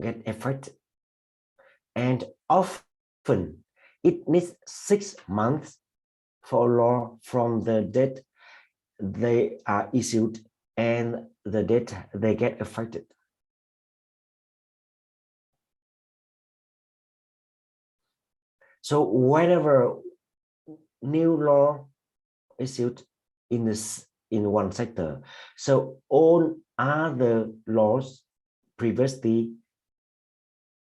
get affected. And often it needs 6 months for law from the date they are issued and the date they get affected. So whenever new law issued in one sector, so all other laws previously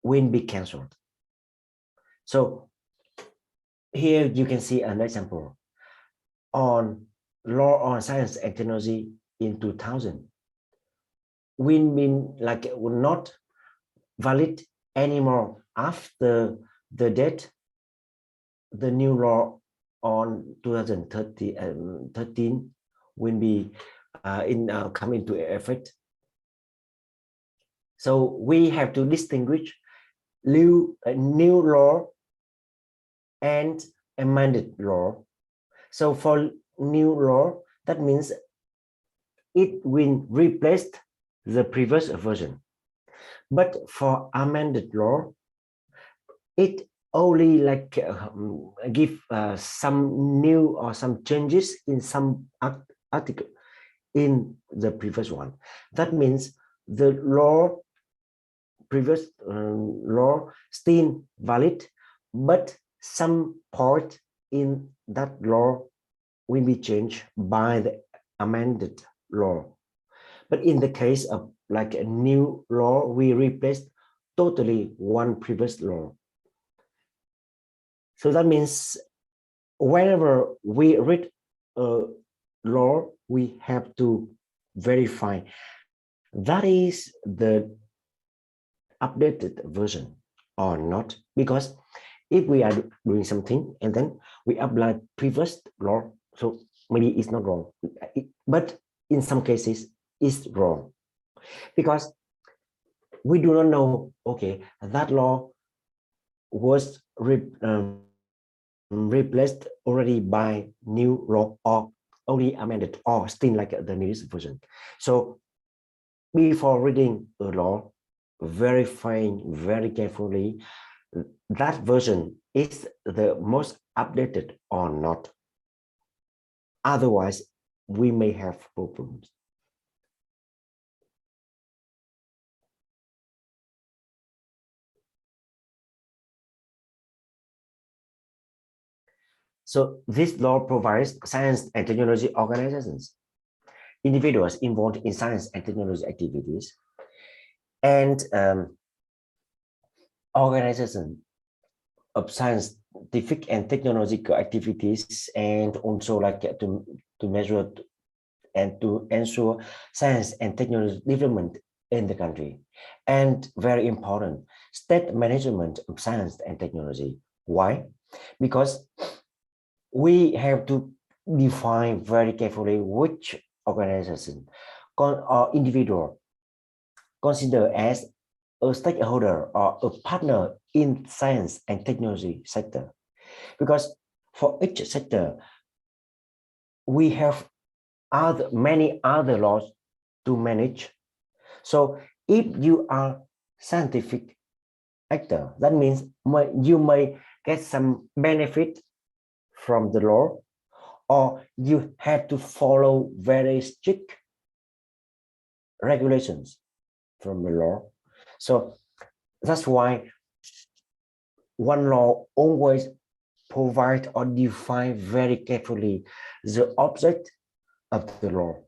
will be cancelled. So here you can see an example on law on science and technology in 2000 will mean like it will not valid anymore after the date the new law on 2013 will be come into effect. So we have to distinguish new law and amended law. So for new law, that means it will replace the previous version. But for amended law, it only like give some new or some changes in some article in the previous one. That means the law, previous law still valid, but some part in that law will be changed by the amended law. But in the case of like a new law, we replace totally one previous law. So that means whenever we read a law, we have to verify that is the updated version or not, because if we are doing something and then we apply previous law, so maybe it's not wrong, but in some cases it's wrong, because we do not know, okay, that law was replaced already by new law or only amended or still like the newest version. So before reading a law, verifying very carefully that version is the most updated or not. Otherwise, we may have problems. So this law provides science and technology organizations, individuals involved in science and technology activities, and organization of scientific and technological activities, and also like to measure and to ensure science and technology development in the country. And very important, state management of science and technology. Why? Because we have to define very carefully which organization or individual consider as a stakeholder or a partner in science and technology sector. Because for each sector, we have many other laws to manage. So if you are scientific actor, that means you may get some benefit from the law, or you have to follow very strict regulations from the law. So that's why one law always provide or define very carefully the object of the law,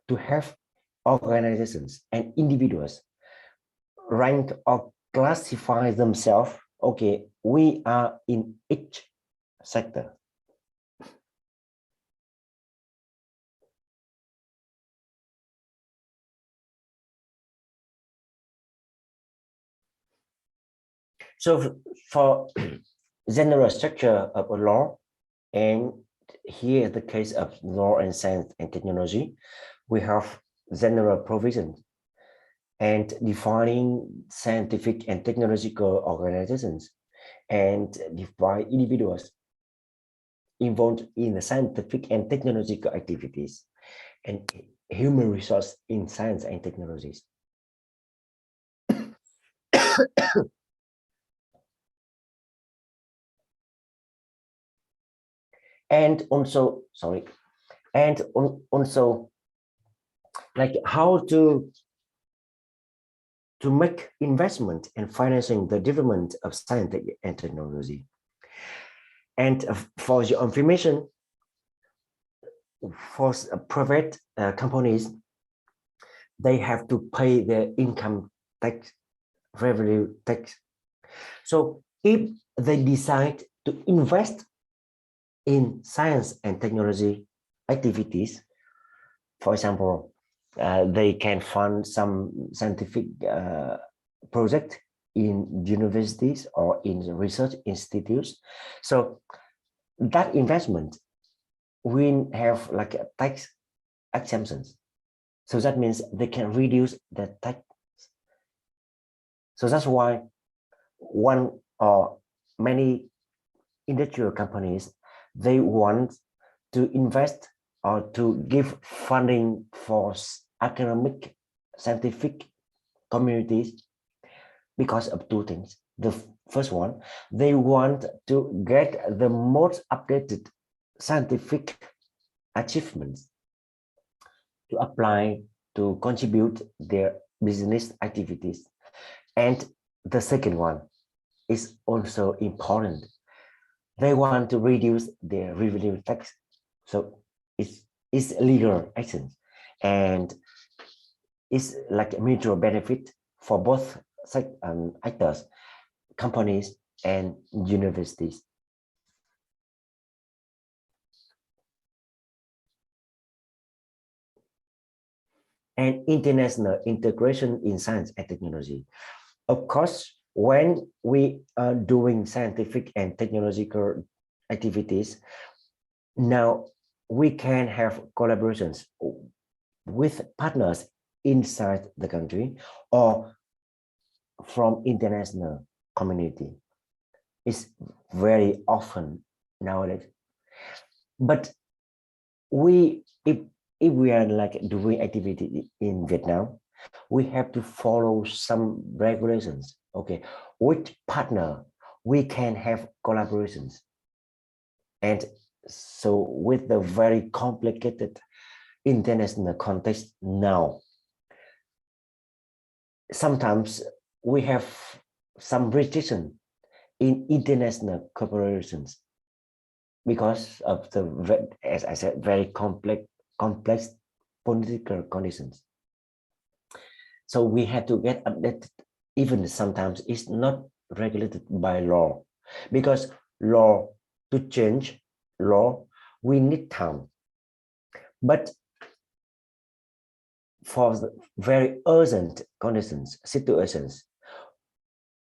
to have organizations and individuals rank or classify themselves. Okay, we are in each sector. So for general structure of a law, and here the case of law and science and technology, we have general provisions and defining scientific and technological organizations, and define individuals involved in the scientific and technological activities, and human resource in science and technologies. And also, sorry, and also like how to make investment and financing the development of science and technology. And for your information, for private companies, they have to pay their income tax, revenue tax. So if they decide to invest in science and technology activities, for example, they can fund some scientific project in universities or in research institutes. So that investment will have like a tax exemptions. So that means they can reduce the tax. So that's why one or many industrial companies, they want to invest or to give funding for academic scientific communities because of two things. The first one, they want to get the most updated scientific achievements to apply to contribute their business activities. And the second one is also important. They want to reduce their revenue tax. So it's legal action, and it's like a mutual benefit for both actors, companies and universities. And international integration in science and technology. Of course, when we are doing scientific and technological activities, now we can have collaborations with partners inside the country or from international community. It's very often nowadays. But if we are like doing activity in Vietnam, we have to follow some regulations. Okay, which partner we can have collaborations. And so with the very complicated international context now, sometimes we have some restriction in international corporations because of the, as I said, very complex political conditions. So we have to get updated. Even sometimes it's not regulated by law, because law, to change law, we need time. But for the very urgent conditions, situations,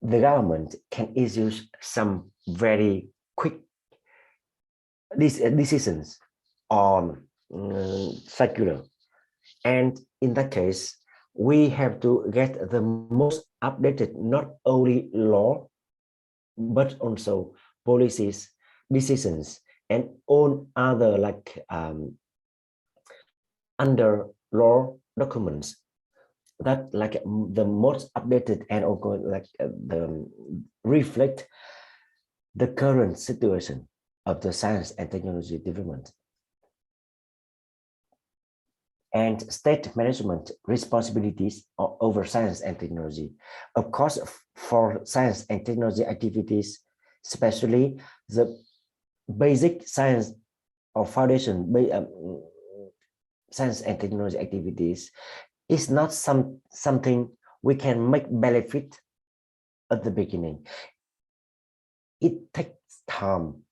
the government can issue some very quick decisions on circular. And in that case, we have to get the most updated, not only law, but also policies, decisions, and all other like under law documents that like the most updated and also like the reflect the current situation of the science and technology development. And state management responsibilities over science and technology. Of course, for science and technology activities, especially the basic science or foundation science and technology activities is not something we can make benefit at the beginning. It takes time.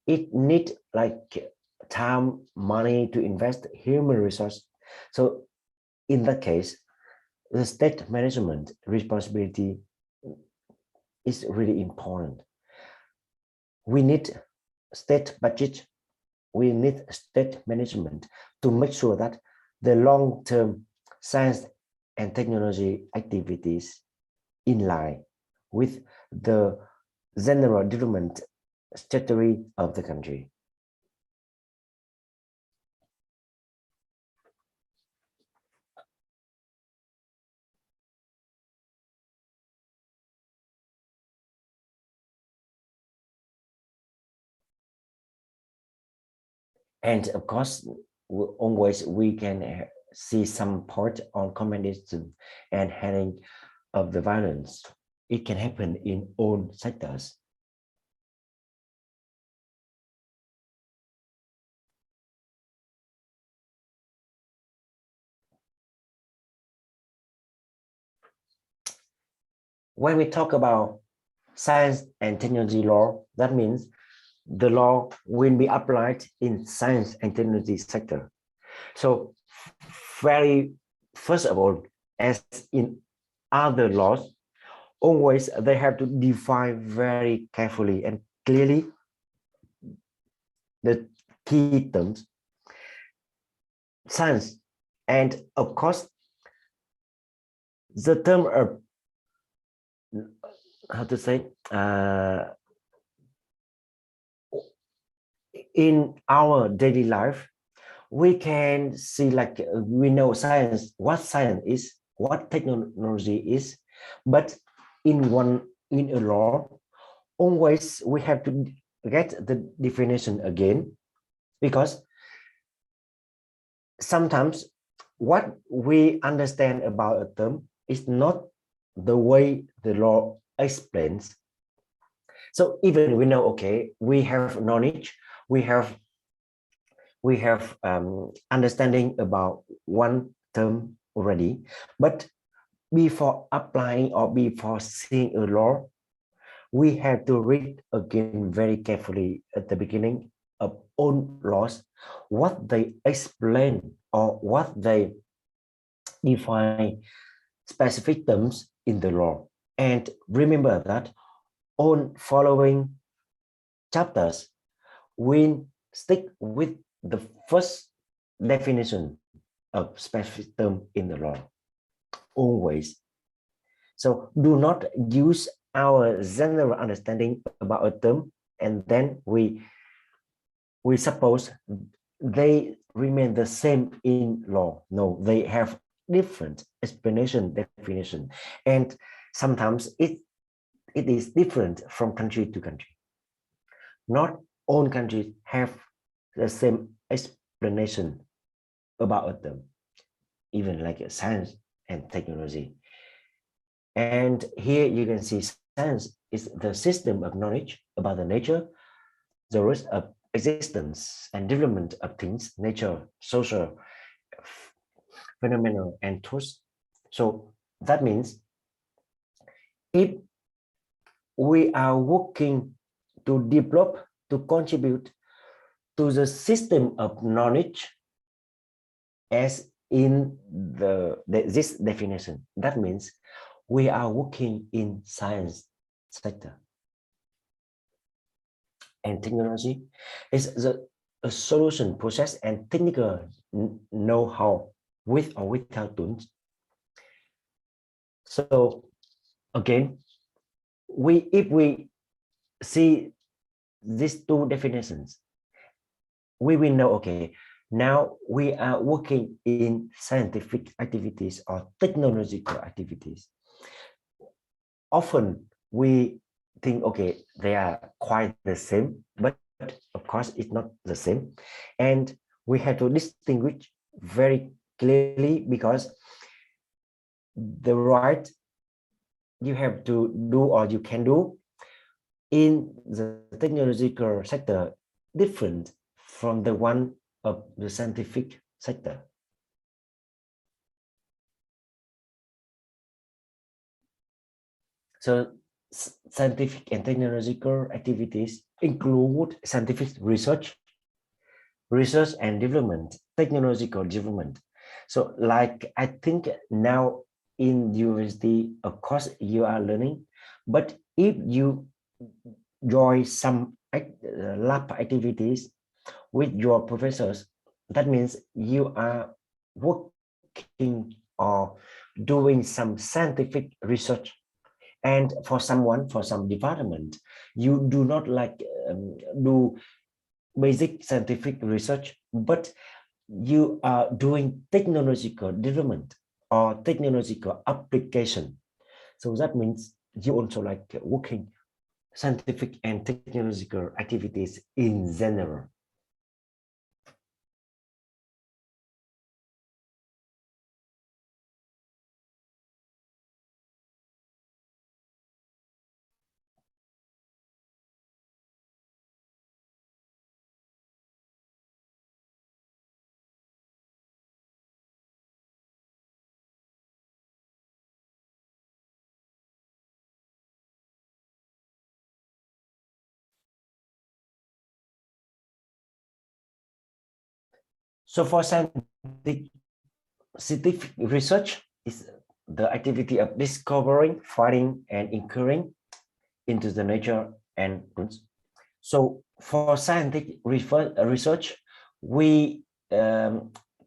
It needs like time, money to invest, human resource. So in that case, the state management responsibility is really important. We need state budget, we need state management to make sure that the long-term science and technology activities in line with the general development strategy of the country. And of course, always we can see some part on communism and handling of the violence. It can happen in all sectors. When we talk about science and technology law, that means the law will be applied in science and technology sector. So very first of all, as in other laws, always they have to define very carefully and clearly the key terms, science, and of course, the term of how to say in our daily life, we can see like we know science, what science is, what technology is, but in a law, always we have to get the definition again, because sometimes what we understand about a term is not the way the law explains. So even we know, okay, we have knowledge, we have understanding about one term already, but before applying or before seeing a law, we have to read again very carefully at the beginning of all laws, what they explain or what they define specific terms in the law. And remember that on following chapters, we stick with the first definition of specific term in the law, always. So do not use our general understanding about a term and then we suppose they remain the same in law. No, they have different explanation, definition, and sometimes it is different from country to country. Not all countries have the same explanation about a term, even like science and technology. And here you can see science is the system of knowledge about the nature, the rest of existence and development of things, nature, social, phenomenal, and truth. So that means if we are working to develop, to contribute to the system of knowledge as in this definition, that means we are working in science sector. And technology is a solution process and technical know-how with or without tools. So again, if we see these two definitions, we will know, okay, now we are working in scientific activities or technological activities. Often we think, okay, they are quite the same, but of course it's not the same. And we have to distinguish very clearly, because the right you have to do or you can do in the technological sector different from the one of the scientific sector. So scientific and technological activities include scientific research and development, technological development. So like I think now in university, of course you are learning, but if you join some lab activities with your professors, that means you are working or doing some scientific research. And for some department, you do not like do basic scientific research, but you are doing technological development or technological application. So that means you also like working scientific and technological activities in general. So for scientific research is the activity of discovering, finding, and inquiring into the nature and roots. So for scientific research, we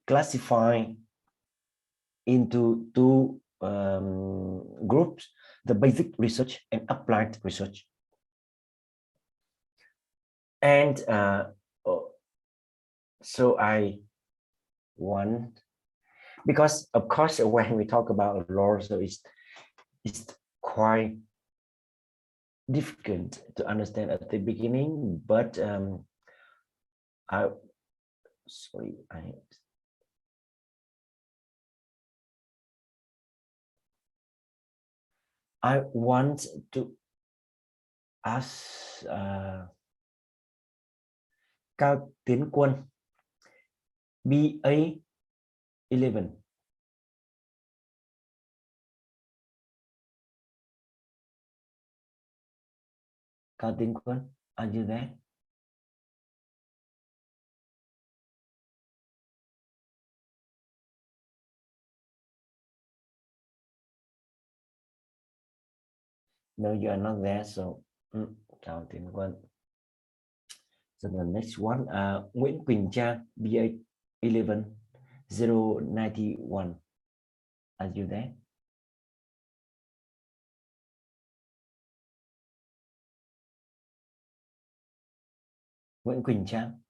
classify into two groups: the basic research and applied research. And so I want, because of course when we talk about law, so it's quite difficult to understand at the beginning, but I want to ask Cao Tiến Quân, BA 11. Cao Tiến Quân, are you there? No, you are not there. So Cao Tiến Quân. So the next one, Nguyễn Quỳnh Trang, BA 11 091. Are you there? Nguyễn Quỳnh Trang.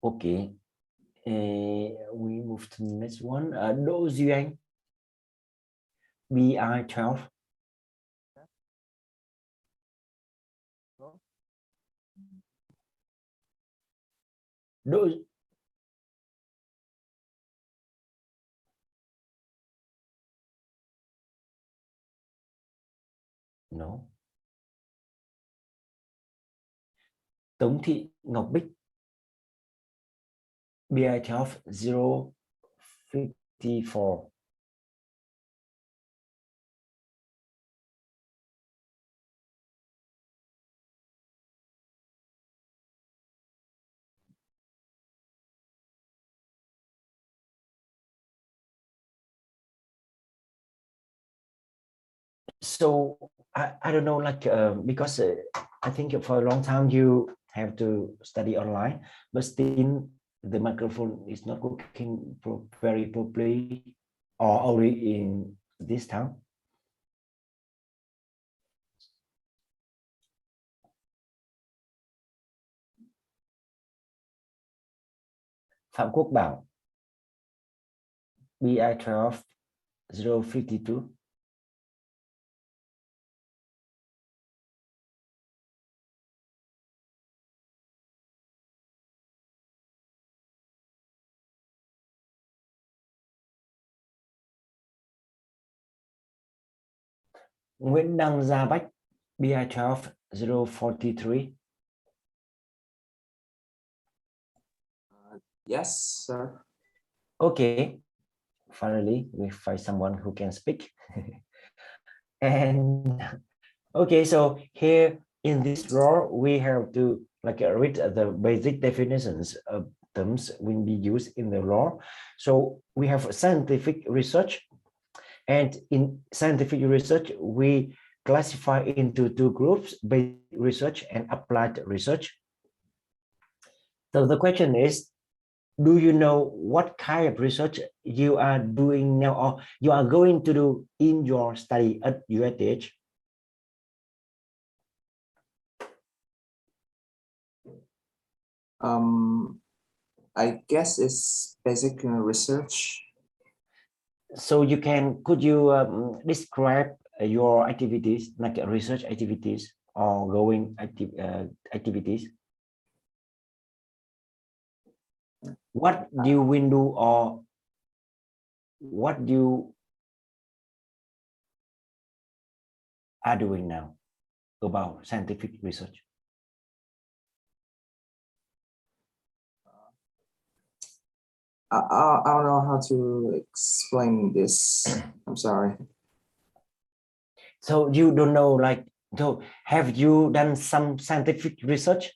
Okay, we move to the next one. Đỗ Duy Anh, BI 12. Đỗ. No. Tống Thị Ngọc Bích, BI 12 054. So I don't know, like because I think for a long time you have to study online, but still the microphone is not working very properly, or only in this time. Phạm Quốc Bảo, BI 12 052. Nguyễn Đăng Gia Bách, BI 12 043. Yes, sir. Okay, finally we find someone who can speak. And okay, so here in this row we have to like read the basic definitions of terms will be used in the law. So we have scientific research, and in scientific research we classify into two groups: basic research and applied research. So the question is, do you know what kind of research you are doing now, or you are going to do in your study at USH? I guess it's basic research. So you can, could you describe your activities, like research activities or going activities? What you will do, or what you are doing now about scientific research? I don't know how to explain this. I'm sorry. So you don't know, like, so have you done some scientific research?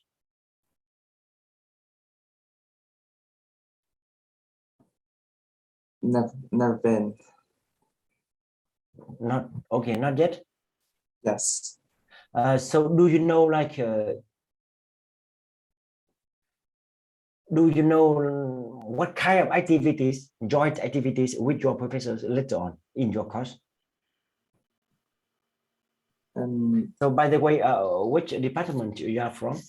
Never been. Not okay, not yet. Yes. So do you know, like, do you know what kind of activities, joint activities with your professors later on in your course? So by the way, which department you are from?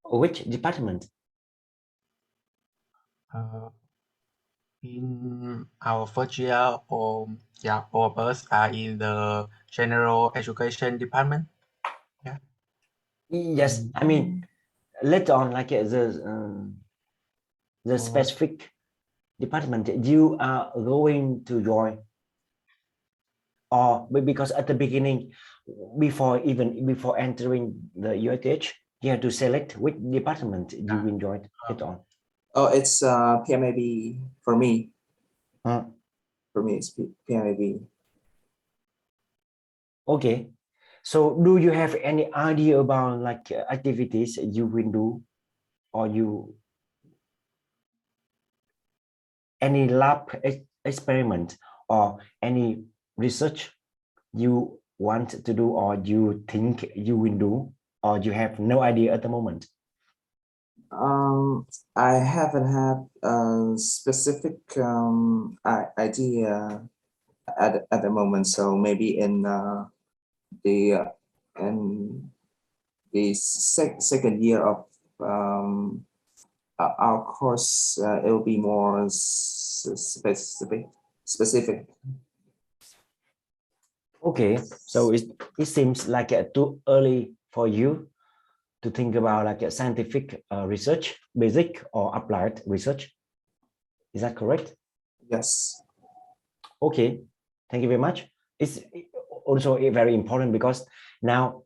Which department? In our first year, all of us are in the general education department. Yeah. Yes, I mean later on, like the specific department you are going to join, or because at the beginning, before entering the UITH, you have to select which department you will join it on. Oh, it's PMAB for me. Huh. For me, it's PMAB. Okay, so do you have any idea about like activities you will do, or you any lab experiment or any research you want to do, or you think you will do, or you have no idea at the moment? I haven't had a specific idea at the moment. So maybe in the second year of our course, it will be more specific. Okay, so it seems like too early for you to think about like a scientific research, basic or applied research. Is that correct? Yes. Okay, thank you very much. It's also very important because now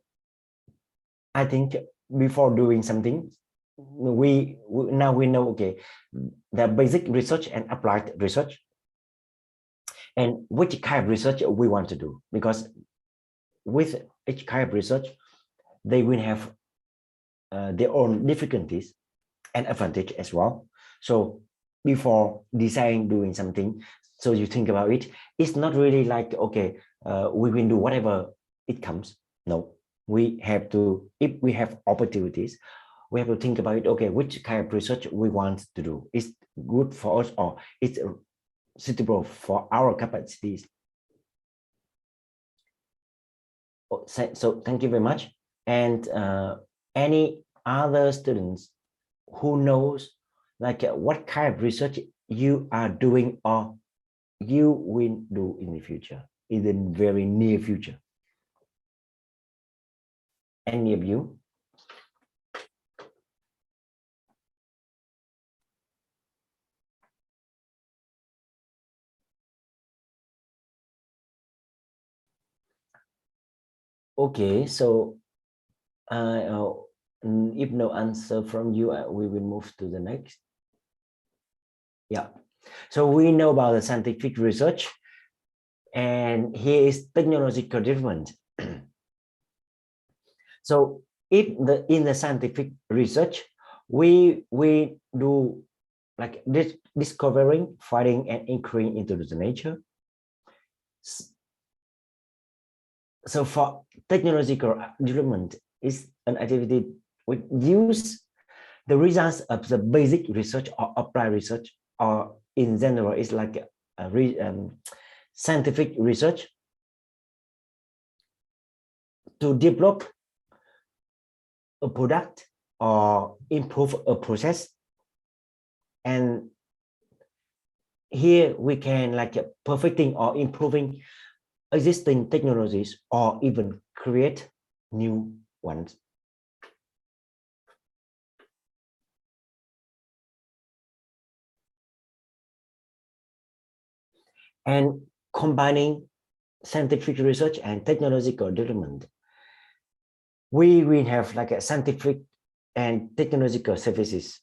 I think before doing something, now we know, okay, the basic research and applied research, and which kind of research we want to do, because with each kind of research, they will have their own difficulties and advantage as well. So before deciding doing something, so you think about it, it's not really like, okay, we will do whatever it comes. No, we have to, if we have opportunities, we have to think about it, okay, which kind of research we want to do. Is good for us, or it's suitable for our capacities. So thank you very much. And any other students who knows like what kind of research you are doing or you will do in the future, in the very near future? Any of you? Okay, so if no answer from you, we will move to the next. Yeah, so we know about the scientific research, and here is technological development. So if in the scientific research, we do like this discovering, finding, and inquiring into the nature. So for technological development is an activity which use the results of the basic research or applied research, or in general, it's like a scientific research to develop a product or improve a process. And here we can like perfecting or improving existing technologies or even create new ones. And combining scientific research and technological development, we will have like a scientific and technological services.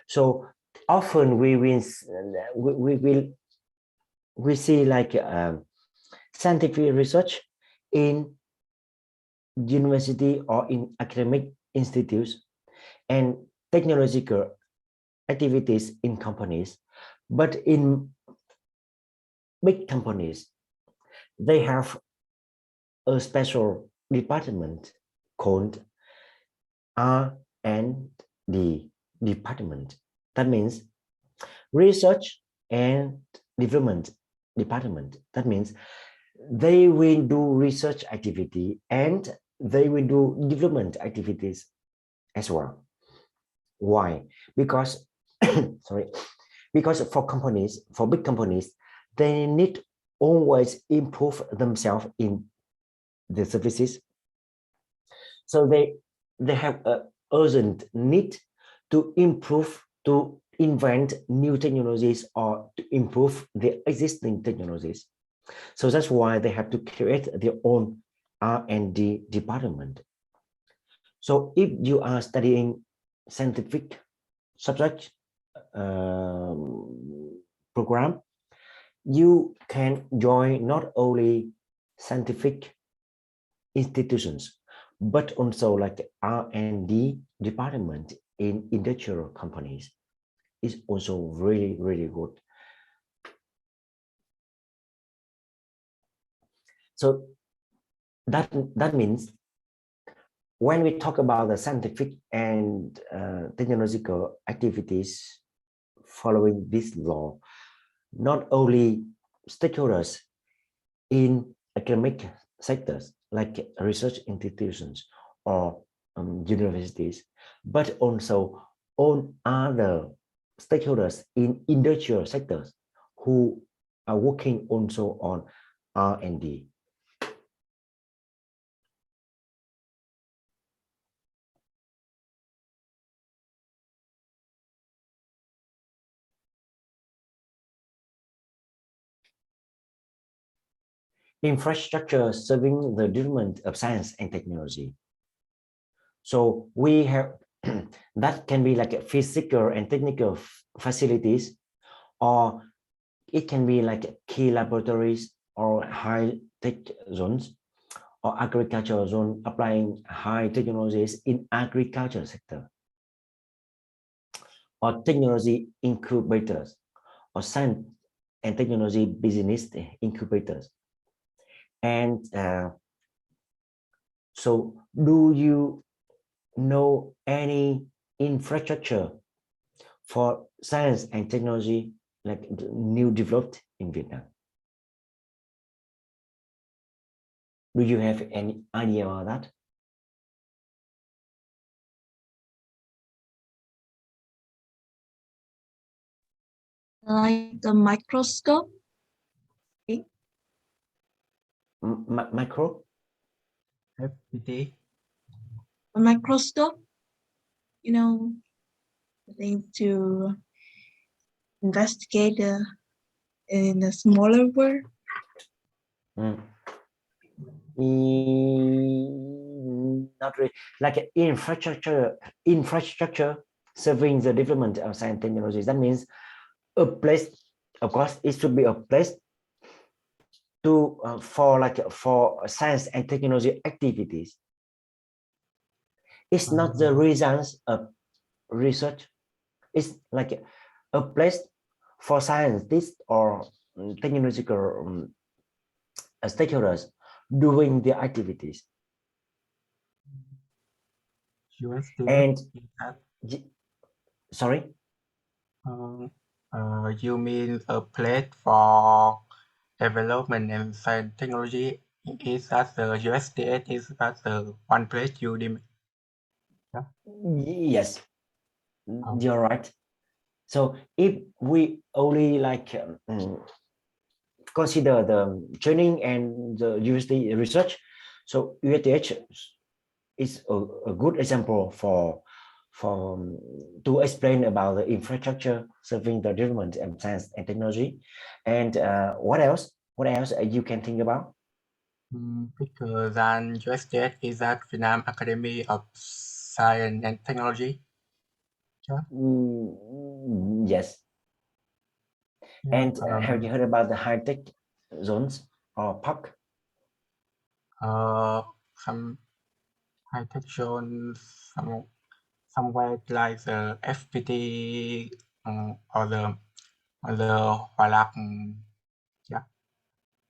So often we see like scientific research in university or in academic institutes and technological activities in companies, but in big companies, they have a special department called R&D department. That means research and development department. That means they will do research activity and they will do development activities as well. Why? Because sorry, because for companies, for big companies, they need always improve themselves in the services. So they have an urgent need to improve, to invent new technologies or to improve the existing technologies. So that's why they have to create their own R&D department. So if you are studying scientific subject program, you can join not only scientific institutions, but also like R&D department in industrial companies is also really, really good. So that means when we talk about the scientific and technological activities following this law, not only stakeholders in academic sectors like research institutions or universities, but also all other stakeholders in industrial sectors who are working also on R&D. Infrastructure serving the development of science and technology. So we have that can be like physical and technical facilities, or it can be like key laboratories or high-tech zones or agricultural zone applying high technologies in agriculture sector, or technology incubators or science and technology business incubators. And so do you know any infrastructure for science and technology like new developed in Vietnam? Do you have any idea about that? Like the microscope? Micro? FPT. A microscope? You know, the thing to investigate in a smaller world. Not really. Like infrastructure serving the development of science technologies. That means a place, of course, it should be a place to for science and technology activities. It's not the results of research. It's like a place for scientists or technological stakeholders doing their activities. And sorry? You mean a place for development and science technology is at the USDA is at the one place you demand? Yeah. Yes, you're right. So if we only like consider the training and the university research. So UITH is a good example for to explain about the infrastructure serving the development and science and technology. And what else? What else you can think about? Bigger than USDA is that Vietnam Academy of Science and Technology. Yes. Yeah, And have you heard about the high-tech zones or park? some high-tech zones, somewhere like the FPT or the Hòa Lạc. Yeah.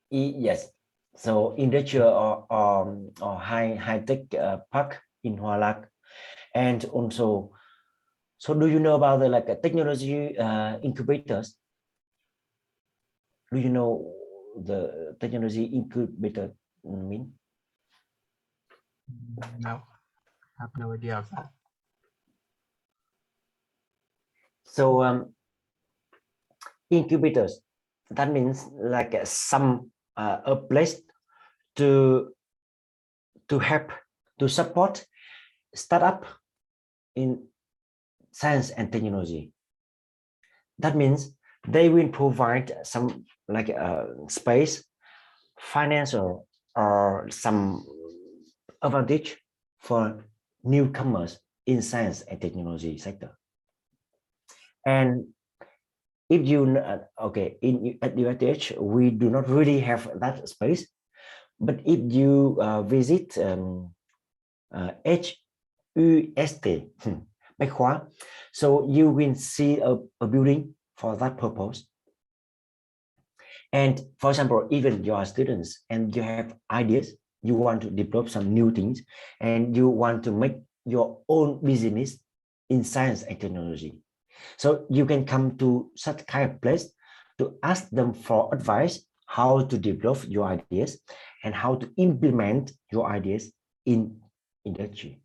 Yes. So industrial or high-tech park in Hòa Lạc, and also, so do you know about the like technology incubators? Do you know the technology incubator mean? No, I have no idea of that. So incubators, that means like some a place to help to support startup in science and technology. That means they will provide some like space, financial or some advantage for newcomers in science and technology sector. And if you okay, at UITH we do not really have that space, but if you visit HUST Bách Khoa, so you will see a building for that purpose. And for example, even you are students and you have ideas, you want to develop some new things, and you want to make your own business in science and technology. So you can come to such kind of place to ask them for advice, how to develop your ideas and how to implement your ideas in industry.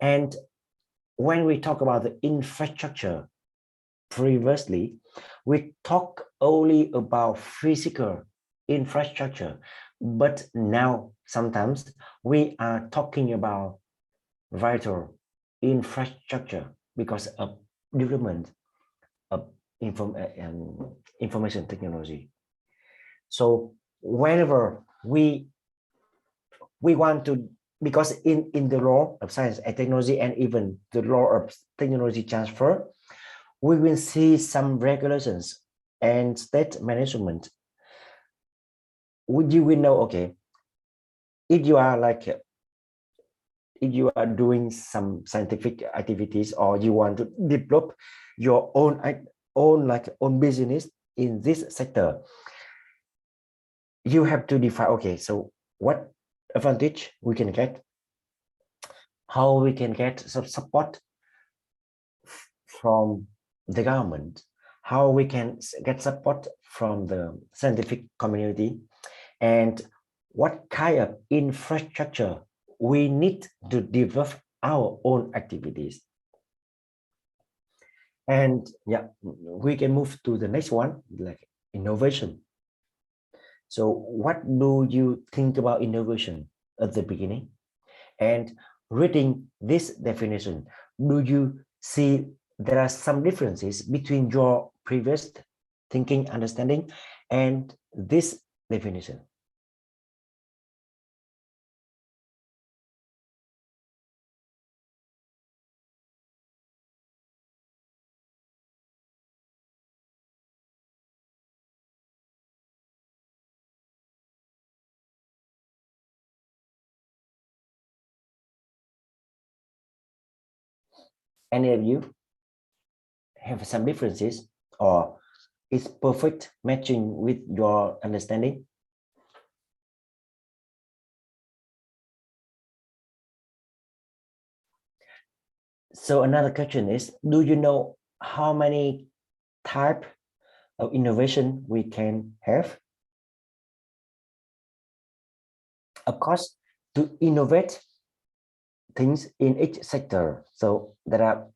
And when we talk about the infrastructure, previously, we talked only about physical infrastructure, but now sometimes we are talking about vital infrastructure because of development of information technology. So whenever we want to, because in the law of science and technology and even the law of technology transfer, we will see some regulations and state management. You will know, okay, if you are like, if you are doing some scientific activities or you want to develop your own business in this sector, you have to define, okay, so what advantage we can get, how we can get some support from the government, how we can get support from the scientific community, and what kind of infrastructure we need to develop our own activities. And yeah, we can move to the next one, like innovation. So what do you think about innovation at the beginning? And reading this definition, do you see there are some differences between your previous thinking, understanding, and this definition? Any of you have some differences or is perfect matching with your understanding? So another question is, do you know how many type of innovation we can have? Of course, to innovate things in each sector, so there are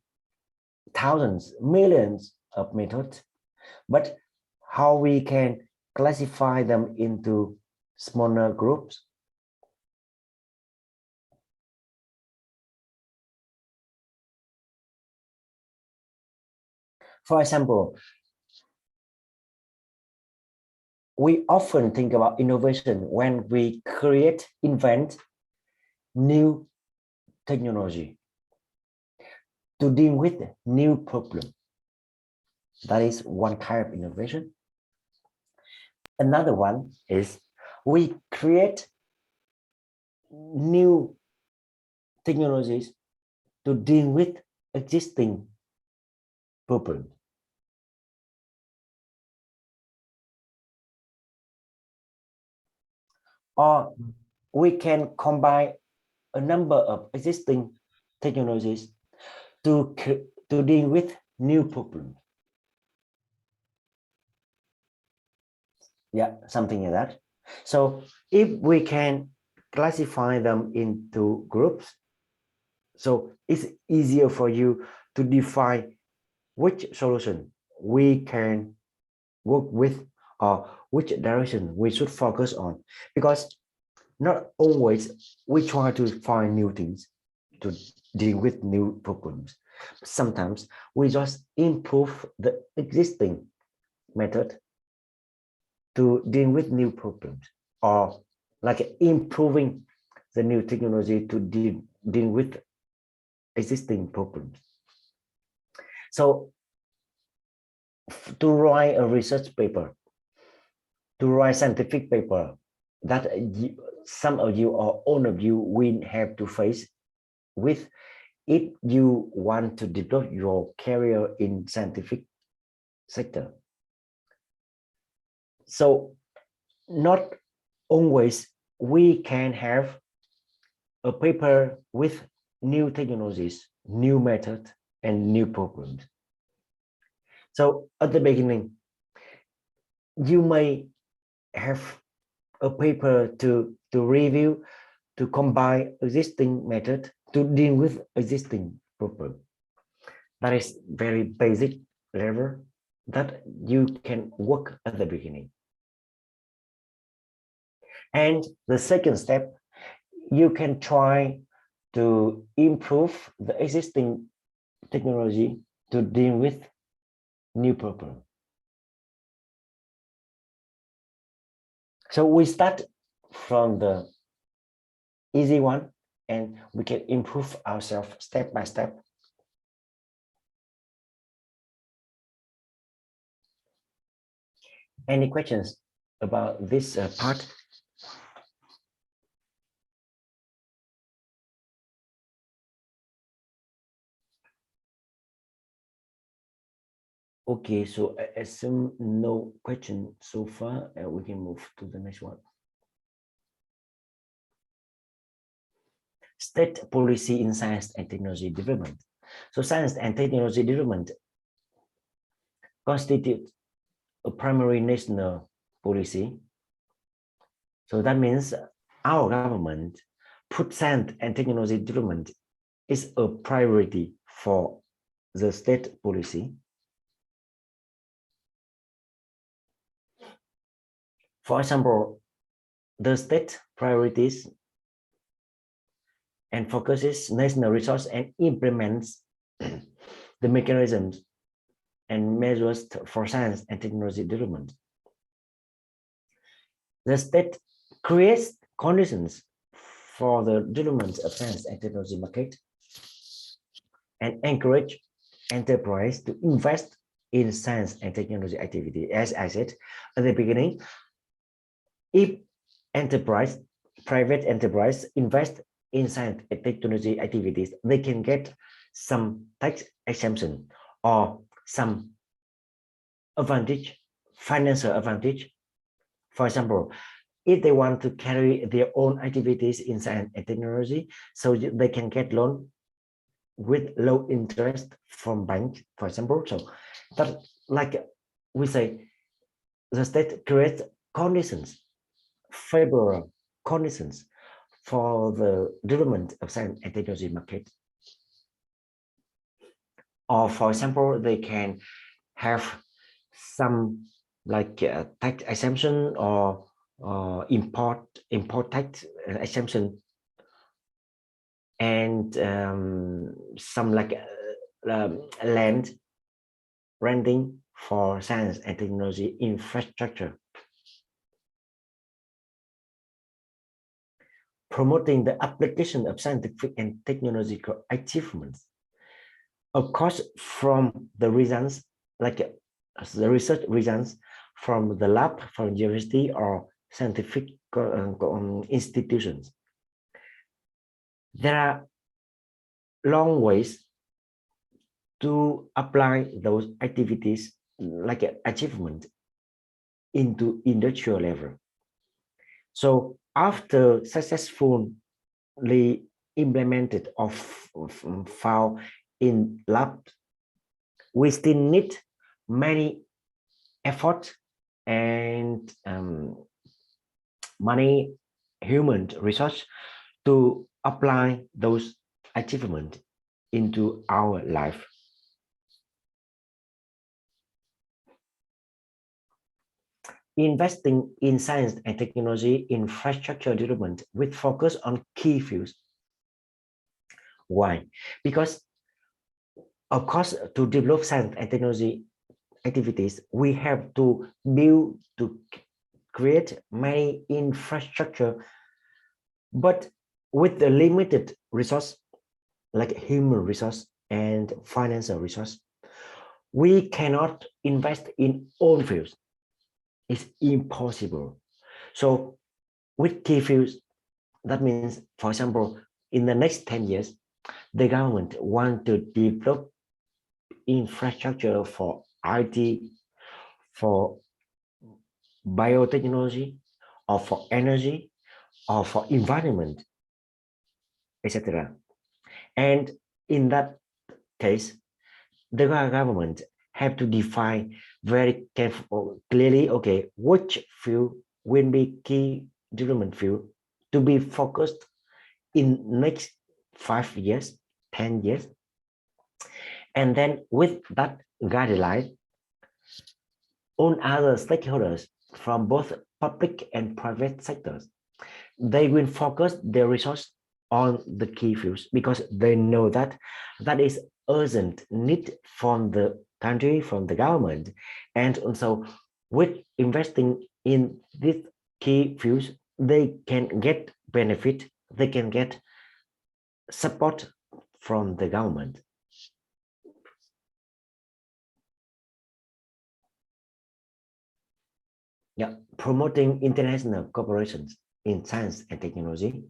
thousands, millions of methods, but how we can classify them into smaller groups. For example, we often think about innovation when we invent new technology to deal with new problem. That is one kind of innovation. Another one is we create new technologies to deal with existing problems. Or we can combine a number of existing technologies to deal with new problems. Yeah, something like that. So if we can classify them into groups, so it's easier for you to define which solution we can work with or which direction we should focus on, because not always we try to find new things to deal with new problems. Sometimes we just improve the existing method to deal with new problems, or like improving the new technology to deal with existing problems. So to write a research paper, to write scientific paper that some of you or all of you will have to face with if you want to develop your career in scientific sector. So not always we can have a paper with new technologies, new methods, and new problems. So at the beginning, you may have a paper to review, to combine existing method to deal with existing problem. That is very basic level that you can work at the beginning. And the second step, you can try to improve the existing technology to deal with new problem. So we start from the easy one and we can improve ourselves step by step. Any questions about this part? Okay, so I assume no question so far, and we can move to the next one. State policy in science and technology development. So science and technology development constitute a primary national policy. So that means our government put science and technology development is a priority for the state policy. For example, the state priorities and focuses national resource and implements the mechanisms and measures for science and technology development. The state creates conditions for the development of science and technology market and encourage enterprise to invest in science and technology activity. As I said at the beginning, if private enterprise invest in science and technology activities, they can get some tax exemption or some advantage, financial advantage. For example, if they want to carry their own activities in science and technology, so they can get loan with low interest from banks, for example. So that, like we say, the state creates conditions, favorable conditions for the development of science and technology market. Or for example, they can have some like tax exemption or import tax exemption, and some like land renting for science and technology infrastructure. Promoting the application of scientific and technological achievements. Of course, from the reasons, like the research results from the lab, from university or scientific institutions. There are long ways to apply those activities like achievement into industrial level. So after successfully implemented or found in lab, we still need many effort and money, human resource to apply those achievements into our life. Investing in science and technology infrastructure development with focus on key fields. Why? Because, of course, to develop science and technology activities, we have to build, to create many infrastructure, but with the limited resource, like human resource and financial resource, we cannot invest in all fields. It's impossible. So with key fields, that means, for example, in the next 10 years, the government want to develop infrastructure for IT, for biotechnology, or for energy, or for environment, etc. And in that case, the government have to define very clearly, okay, which field will be key development field to be focused in next 5 years, 10 years. And then with that guideline, all other stakeholders from both public and private sectors, they will focus their resource on the key fields because they know that that is urgent need from the country, from the government. And also with investing in these key fields, they can get benefit, they can get support from the government. Yeah, promoting international cooperations in science and technology.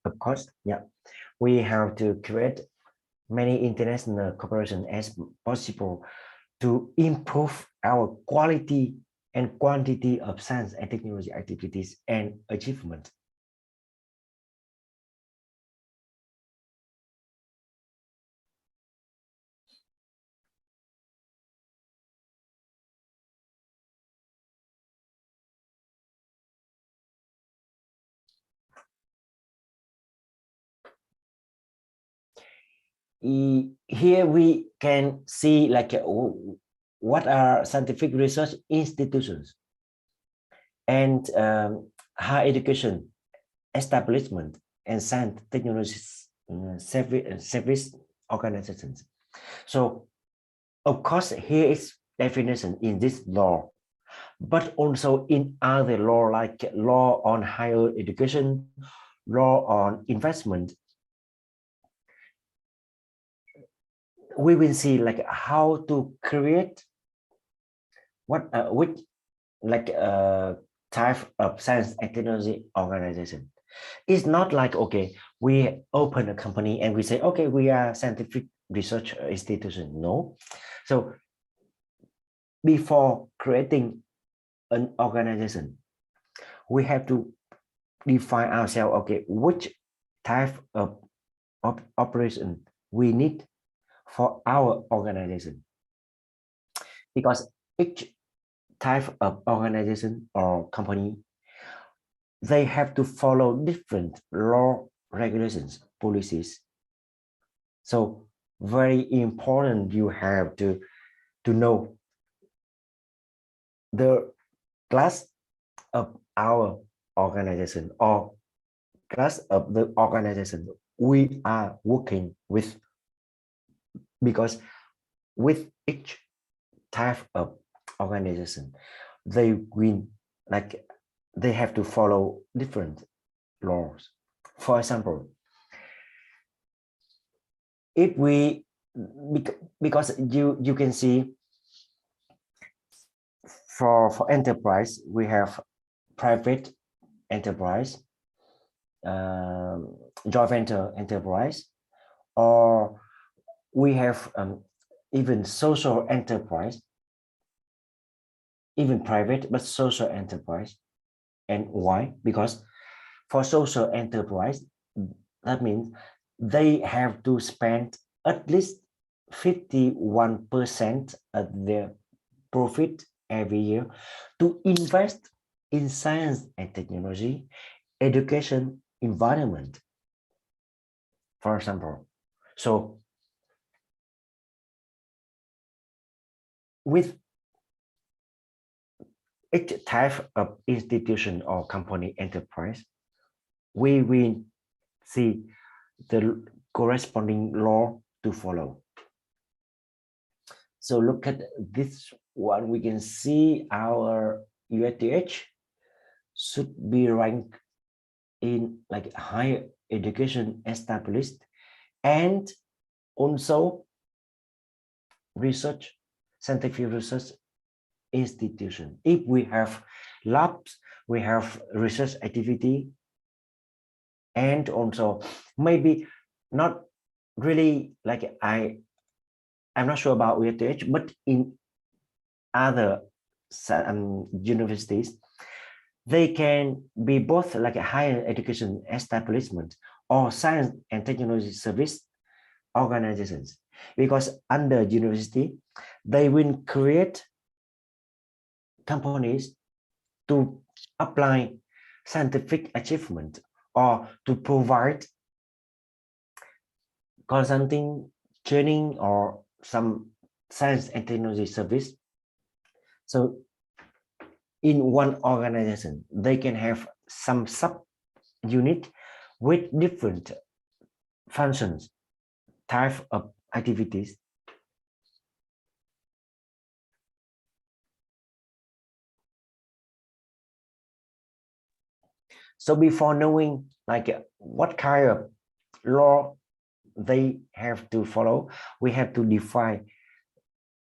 Of course, yeah, we have to create many international cooperation as possible to improve our quality and quantity of science and technology activities and achievements. Here we can see like what are scientific research institutions and higher education establishment and science technologies service organizations. So of course here is definition in this law, but also in other law like law on higher education, law on investment. We will see like how to create what which like type of science and technology organization. It's not like, okay, we open a company and we say, okay, we are scientific research institution. No. So before creating an organization, we have to define ourselves, okay, which type of operation we need for our organization. Because each type of organization or company, they have to follow different law, regulations, policies. So very important, you have to know the class of our organization or class of the organization we are working with, because with each type of organization they will they have to follow different laws. For example, if we, because you can see for enterprise we have private enterprise, joint venture enterprise, or we have even social enterprise, even private but social enterprise. And why? Because for social enterprise, that means they have to spend at least 51% of their profit every year to invest in science and technology, education, environment, for example. So with each type of institution or company enterprise, we will see the corresponding law to follow. So look at this one, we can see our UITH should be ranked in like higher education established and also research, scientific research institution. If we have labs, we have research activity, and also maybe not really like I'm not sure about UITH, but in other universities, they can be both like a higher education establishment or science and technology service organizations, because under university, they will create companies to apply scientific achievement or to provide consulting, training, or some science and technology service. So in one organization, they can have some sub-unit with different functions, type of activities. So before knowing like what kind of law they have to follow, we have to define,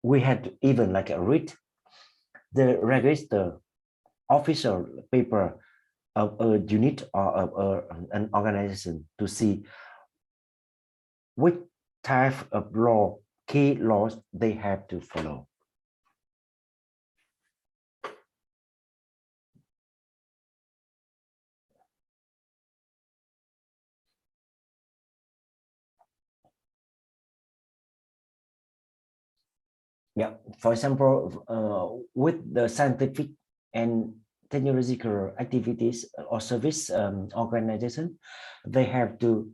we had to even like read the register official paper of a unit or of an organization to see which type of law, key laws they have to follow. Yeah, for example, with the scientific and technological activities or service organization, they have to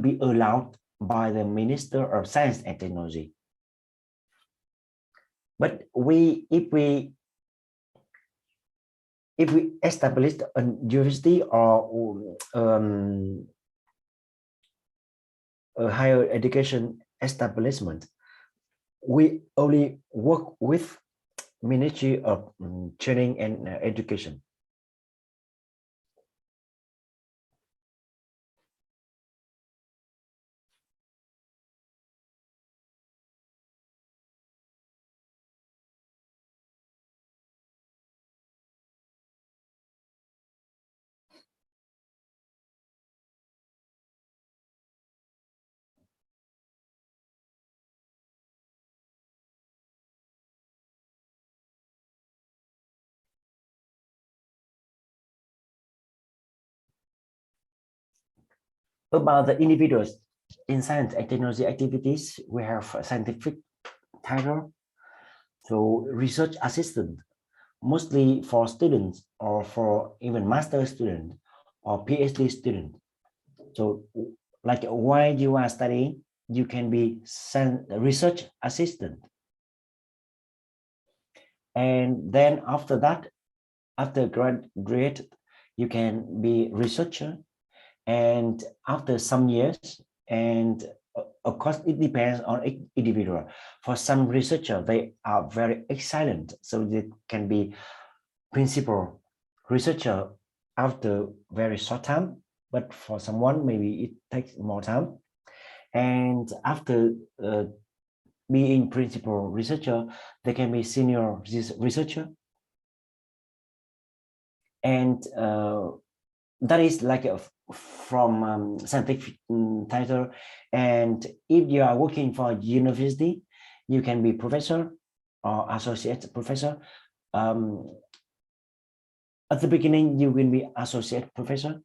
be allowed by the Minister of Science and Technology. But if we establish a university or a higher education establishment, we only work with Ministry of Training and Education. About the individuals in science and technology activities, we have a scientific title, so research assistant, mostly for students or for even master student or PhD student. So like while you are studying, you can be research assistant. And then after that, after graduate, you can be researcher. And after some years, and of course, it depends on each individual. For some researcher, they are very excellent, so they can be principal researcher after very short time. But for someone, maybe it takes more time. And after being principal researcher, they can be senior researcher. And that is like from scientific title. And if you are working for a university, you can be professor or associate professor. At the beginning, you will be associate professor.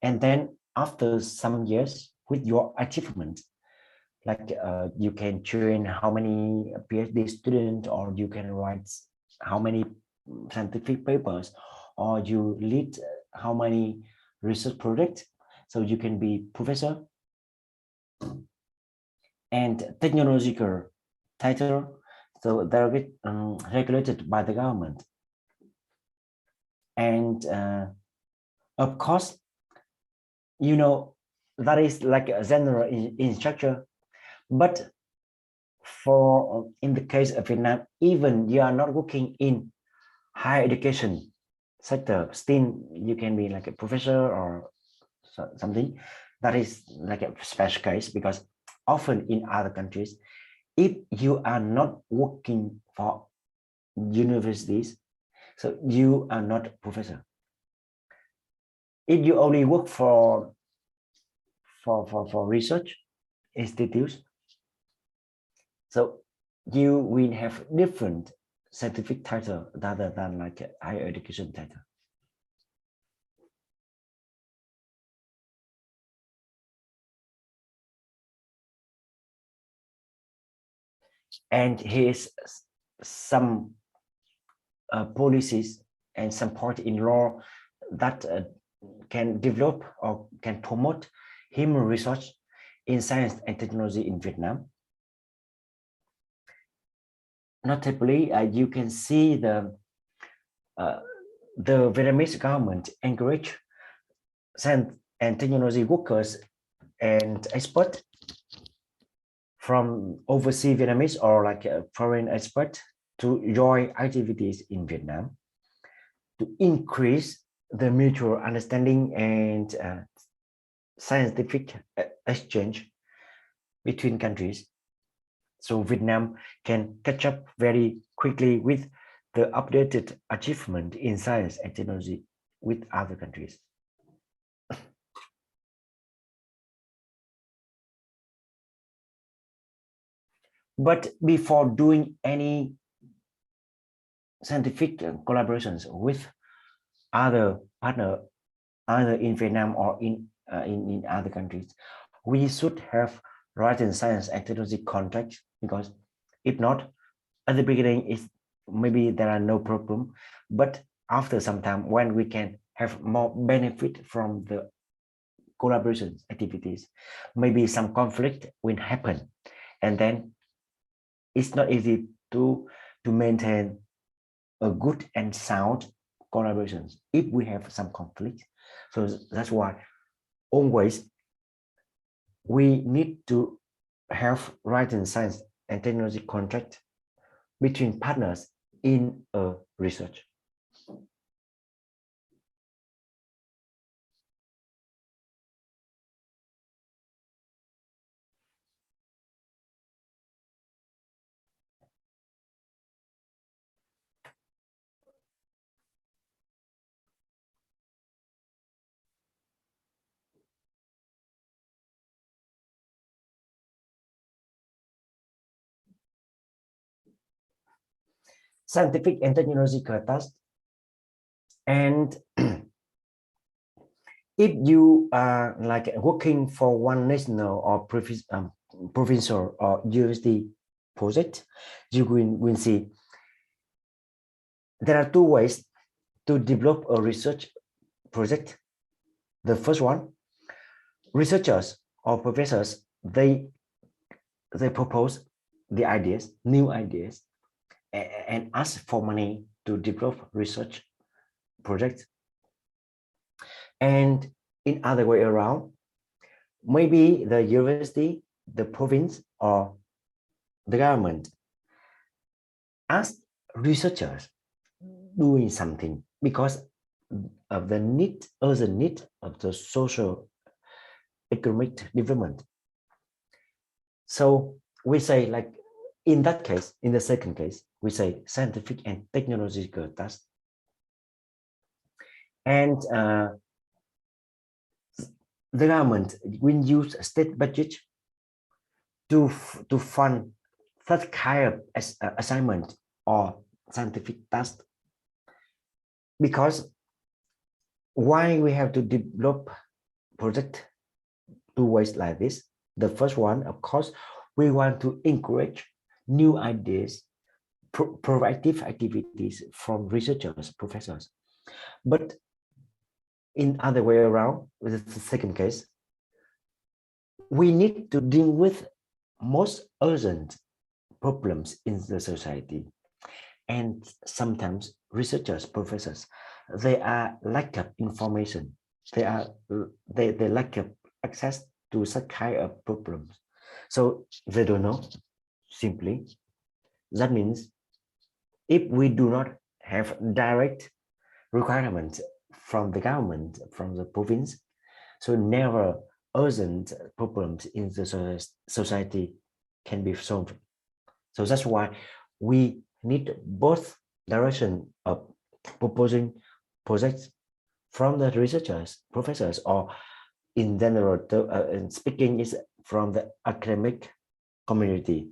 And then after some years, with your achievement, like you can train how many PhD students, or you can write how many scientific papers, or you lead how many research projects, so you can be professor. And technological title, so they're regulated by the government. And of course, you know, that is like a general in structure. But for in the case of Vietnam, even you are not working in higher education sector, still you can be like a professor or something. That is like a special case, because often in other countries, if you are not working for universities, so you are not professor. If you only work for research institutes, so you will have different scientific title rather than like a higher education title. And here's some policies and some point in law that can develop or can promote human research in science and technology in Vietnam. Notably, you can see the Vietnamese government encourage science and technology workers and experts from overseas Vietnamese or like a foreign expert to join activities in Vietnam to increase the mutual understanding and scientific exchange between countries. So Vietnam can catch up very quickly with the updated achievement in science and technology with other countries. But before doing any scientific collaborations with other partners, either in Vietnam or in other countries, we should have written science and technology contracts, because if not, at the beginning, it's maybe there are no problem, but after some time, when we can have more benefit from the collaboration activities, maybe some conflict will happen, and then it's not easy to maintain a good and sound collaborations if we have some conflict. So that's why always we need to have written science and technology contract between partners in a research. Scientific and technological tasks. And if you are like working for one national or provincial or university project, you will see there are two ways to develop a research project. The first one, researchers or professors, they propose the ideas, new ideas, and ask for money to develop research projects. And in other way around, maybe the university, the province, or the government ask researchers doing something because of the need or the need of the social economic development. So we say, like, in that case, in the second case, we say scientific and technological tasks. And the government will use state budget to fund that kind of assignment or scientific task. Because why we have to develop project two ways like this? The first one, of course, we want to encourage new ideas, proactive activities from researchers, professors. But in other way around, with the second case, we need to deal with most urgent problems in the society. And sometimes researchers, professors, they are lack of information. They lack of access to such kind of problems. So they don't know, simply. That means if we do not have direct requirements from the government, from the province, so never urgent problems in the society can be solved. So that's why we need both direction of proposing projects from the researchers, professors, or in general, speaking is from the academic community.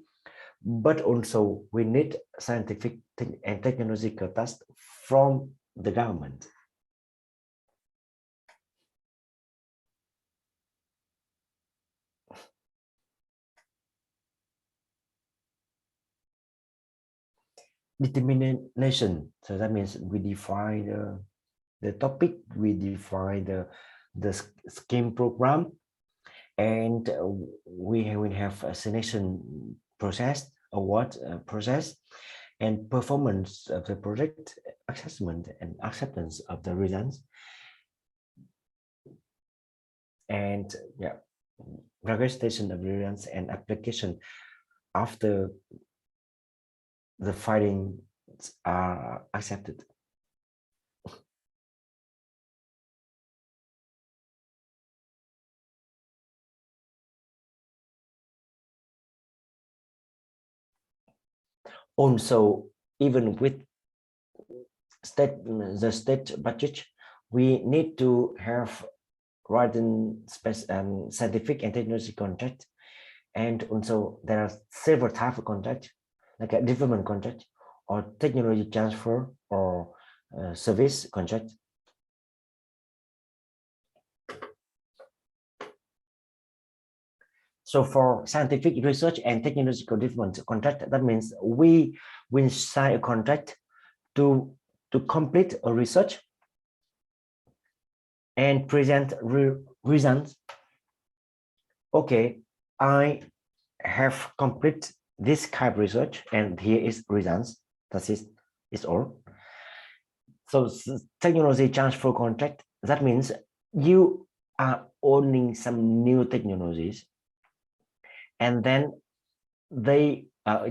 But also we need scientific and technological tasks from the government. Determination, so that means we define the topic, we define the scheme program, and we will have a selection process, award process, and performance of the project, assessment and acceptance of the results, and yeah, registration of results and application after the findings are accepted. Also, even with the state budget, we need to have written scientific and technology contract, and also there are several types of contract, like a development contract or technology transfer or service contract. So for scientific research and technological development contract, that means we will sign a contract to complete a research and present results. Okay, I have completed this kind of research and here is results. That is all. So technology transfer contract, that means you are owning some new technologies, and then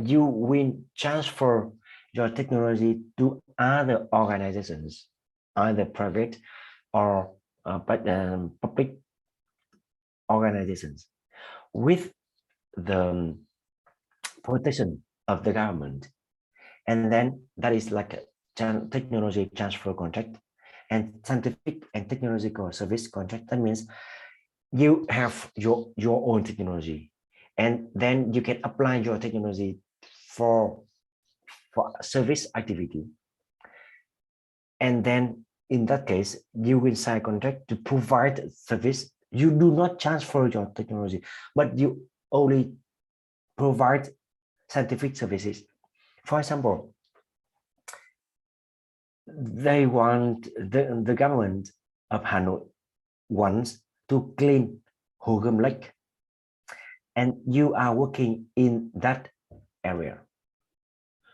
you will transfer your technology to other organizations, either private or public organizations, with the protection of the government. And then that is like a technology transfer contract. And scientific and technological service contract, that means you have your own technology, and then you can apply your technology for service activity. And then in that case, you will sign a contract to provide service. You do not transfer your technology, but you only provide scientific services. For example, they want the government of Hanoi wants to clean Hồ Gươm Lake, and you are working in that area.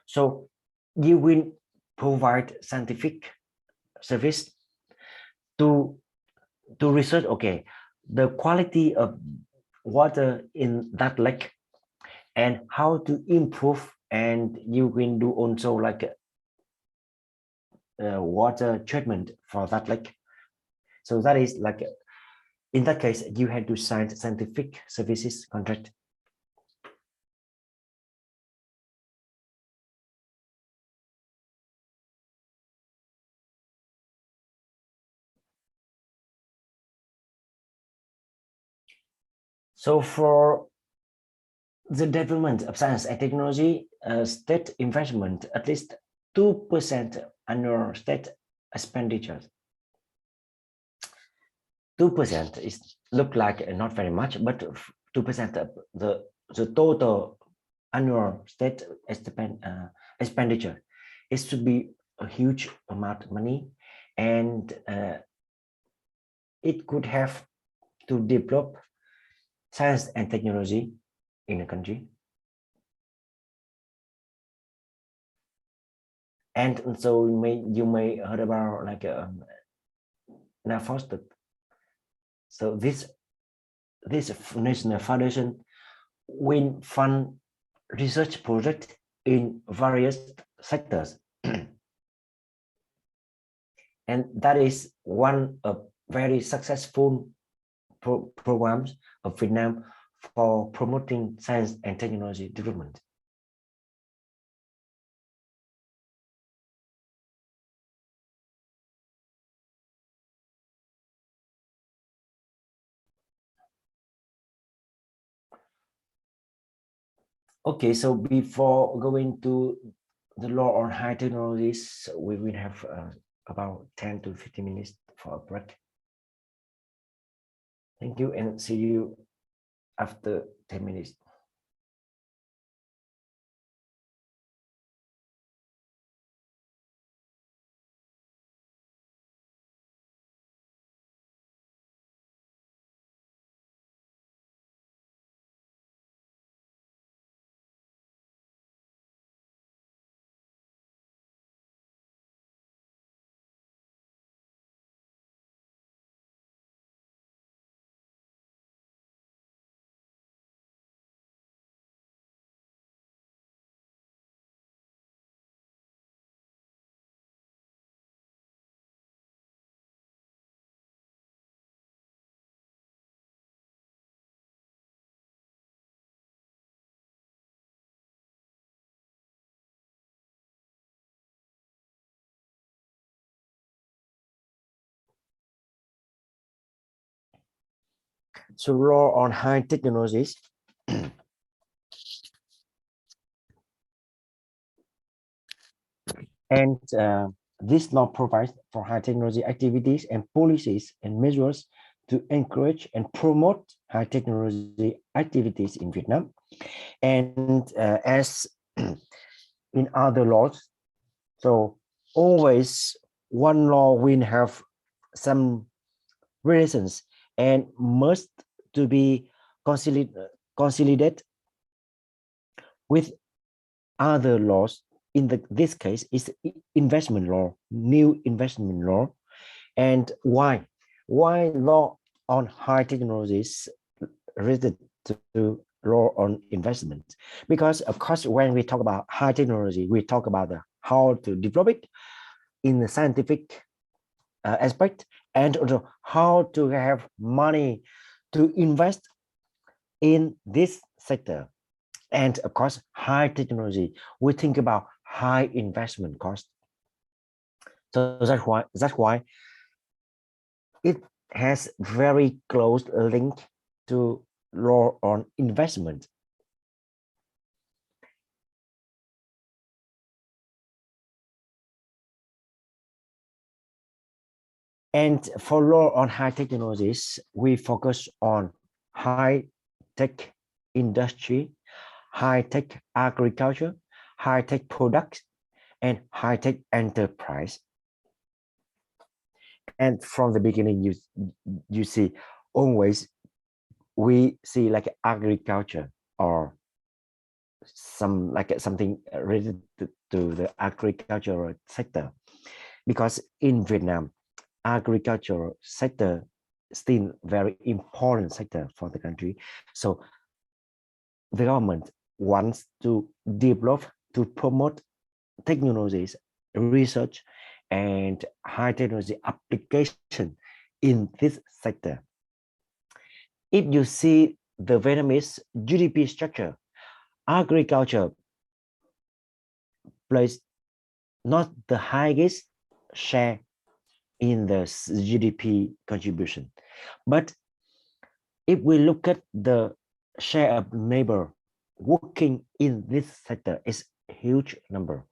So you will provide scientific service to research, okay, the quality of water in that lake and how to improve, and you can do also like water treatment for that lake. So that is like, in that case, you had to sign scientific services contract. So for the development of science and technology, state investment at least 2% annual state expenditures. 2% is look like not very much, but 2% of the total annual state expenditure, it should be a huge amount of money, and it could have to develop science and technology in a country. And so you may heard about like NAFOST. So this national foundation will fund research projects in various sectors. And that is one of very successful programs of Vietnam for promoting science and technology development. Okay, so before going to the law on high technologies, we will have about 10 to 15 minutes for a break. Thank you, and see you after 10 minutes. So law on high technologies. And this law provides for high technology activities and policies and measures to encourage and promote high technology activities in Vietnam. And as in other laws, so always one law will have some relations and must to be consolidated with other laws. In this case is investment law, new investment law. And why law on high technologies related to law on investment? Because of course when we talk about high technology, we talk about how to develop it in the scientific aspect, and also how to have money to invest in this sector. And of course, high technology, we think about high investment cost. So that's why it has very close link to law on investment. And for law on high technologies, we focus on high tech industry, high tech agriculture, high tech products, and high tech enterprise. And from the beginning, you see always we see like agriculture or some like something related to the agricultural sector, because in Vietnam, agricultural sector still very important sector for the country. So the government wants to develop, to promote technologies, research, and high technology application in this sector. If you see the Vietnamese GDP structure, agriculture plays not the highest share in the GDP contribution. But if we look at the share of labor working in this sector, it's a huge number.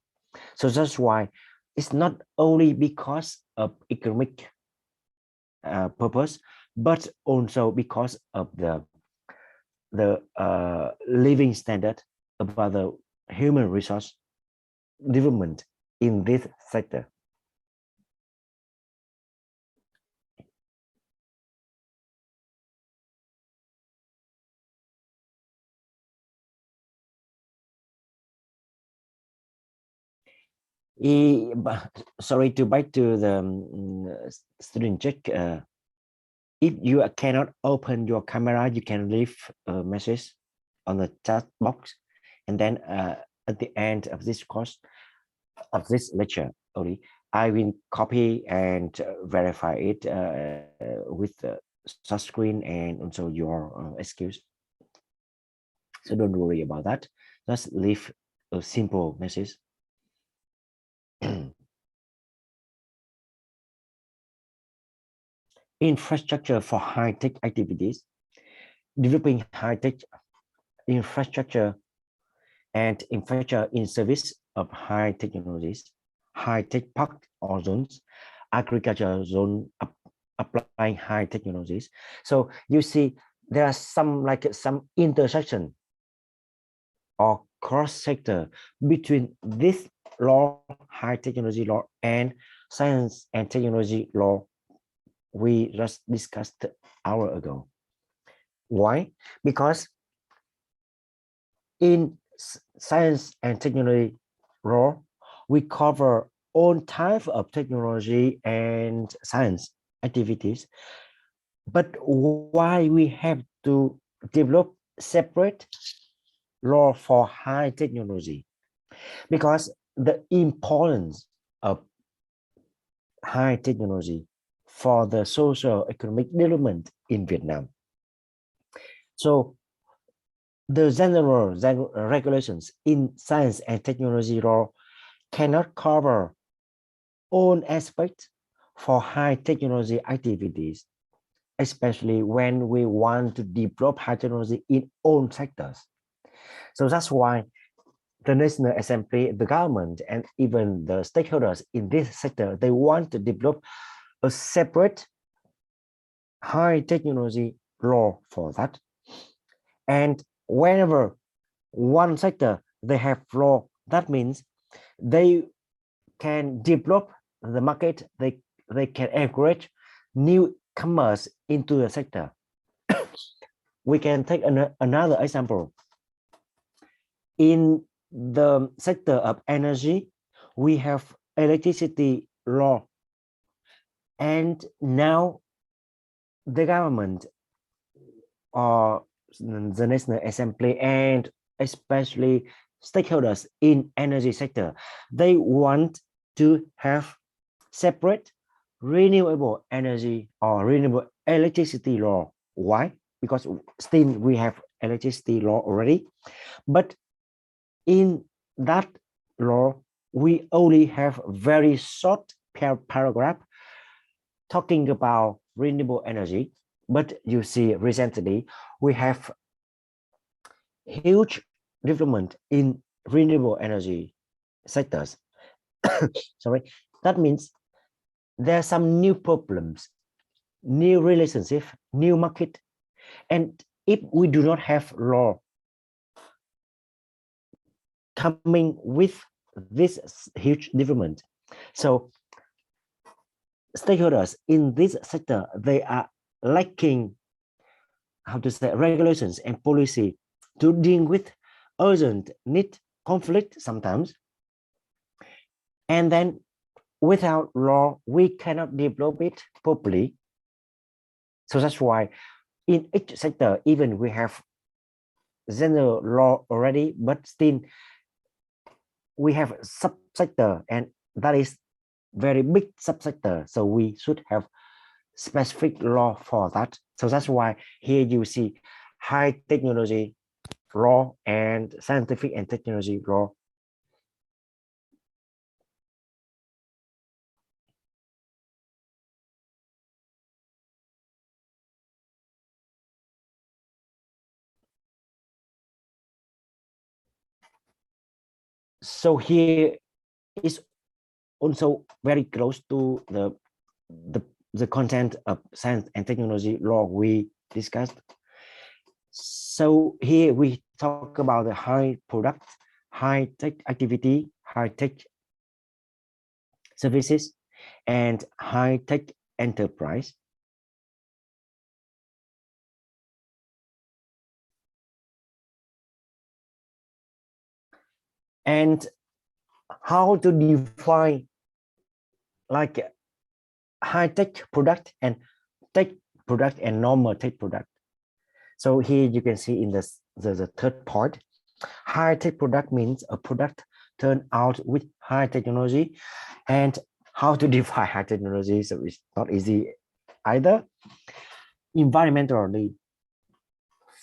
So that's why it's not only because of economic purpose, but also because of the living standard, about the human resource development in this sector. Sorry, to back to the student check. If you cannot open your camera, you can leave a message on the chat box, and then at the end of this course, of this lecture only, I will copy and verify it with the start screen and also your excuse. So don't worry about that. Just leave a simple message. Infrastructure for high-tech activities. Developing high-tech infrastructure and infrastructure in service of high technologies, high-tech park or zones, agriculture zone applying high technologies. So you see there are some intersection or cross sector between this law, high technology law, and science and technology law we just discussed an hour ago. Why? Because in science and technology law, we cover all types of technology and science activities. But why we have to develop separate law for high technology? Because the importance of high technology for the social economic development in Vietnam. So the general regulations in science and technology law cannot cover all aspects for high technology activities, especially when we want to develop high technology in all sectors. So that's why the National Assembly, the government, and even the stakeholders in this sector, they want to develop a separate high technology law for that. And whenever one sector they have law, that means they can develop the market, they can encourage newcomers into the sector. We can take another example. In the sector of energy, we have electricity law, and now the government or the National Assembly and especially stakeholders in energy sector, they want to have separate renewable energy or renewable electricity law. Why? Because still we have electricity law already, but in that law we only have very short paragraph talking about renewable energy. But you see, recently we have huge development in renewable energy sectors. Sorry, that means there are some new problems, new relationship, new market. And if we do not have law coming with this huge development, so stakeholders in this sector, they are lacking, how to say, regulations and policy to deal with urgent need conflict sometimes. And then without law, we cannot develop it properly. So that's why in each sector, even we have general law already, but still we have subsector, and that is very big subsector. So we should have specific law for that. So that's why here you see high technology law and scientific and technology law. So here is also very close to the content of science and technology law we discussed. So here we talk about the high product, high tech activity, high tech services, and high tech enterprise. And how to define like high tech product and tech product and normal tech product. So here you can see in the third part, high tech product means a product turned out with high technology. And how to define high technology, so it's not easy either. Environmentally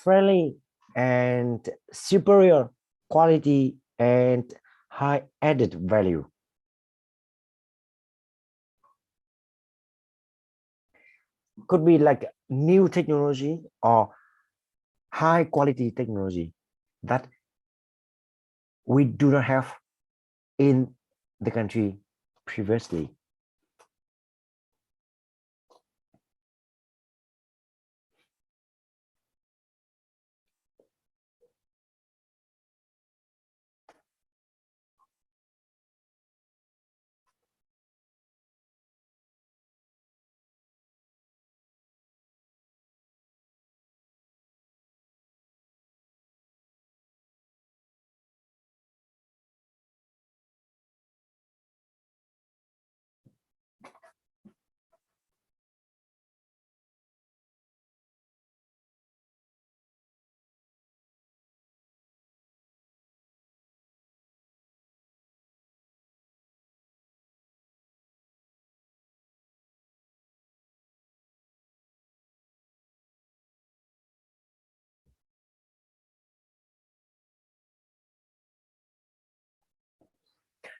friendly and superior quality and high added value. Could be like new technology or high quality technology that we do not have in the country previously.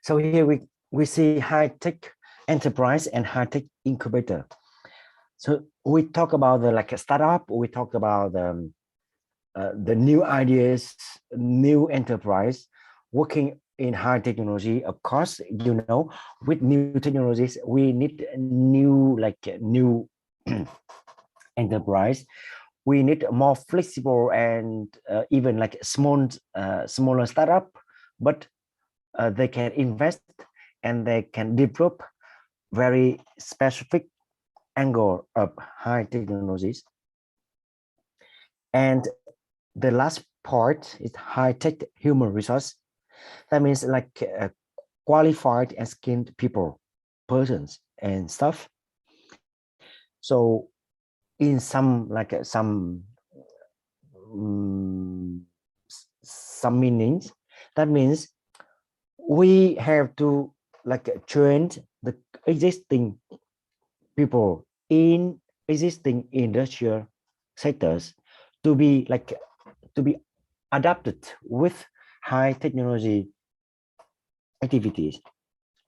So here we see high tech enterprise and high tech incubator. So we talk about the like a startup, we talk about the new ideas, new enterprise working in high technology. Of course, you know, with new technologies, we need new new enterprise. We need more flexible and even like smaller startup, but they can invest and they can develop very specific angle of high technologies. And the last part is high tech human resource. That means like qualified and skilled people, persons and stuff. So in some like some meanings, that means we have to like train the existing people in existing industrial sectors to be like to be adapted with high technology activities,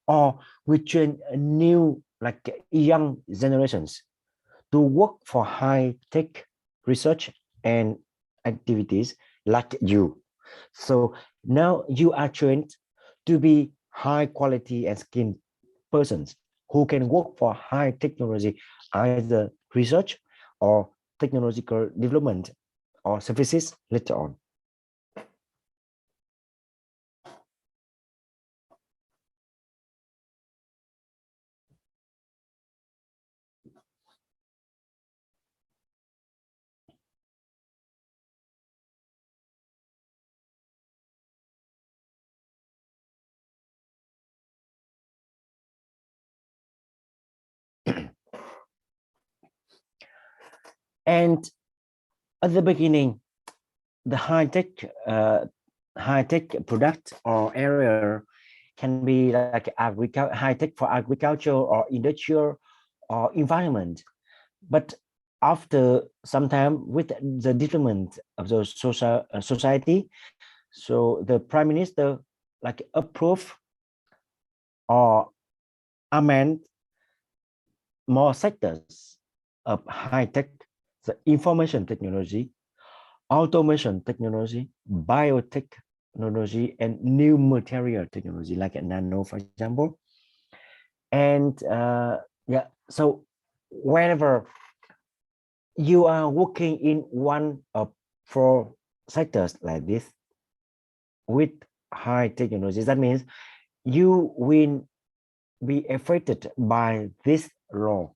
or we train new like young generations to work for high tech research and activities like you. So now you are trained to be high quality and skilled persons who can work for high technology, either research or technological development or services later on. And at the beginning, the high-tech product or area can be like high-tech for agriculture or industrial or environment. But after some time, with the development of the society, so the prime minister like approve or amend more sectors of high-tech, the information technology, automation technology, biotechnology, and new material technology like nano, for example. And yeah, so whenever you are working in one of 4 sectors like this with high technologies, that means you will be affected by this law.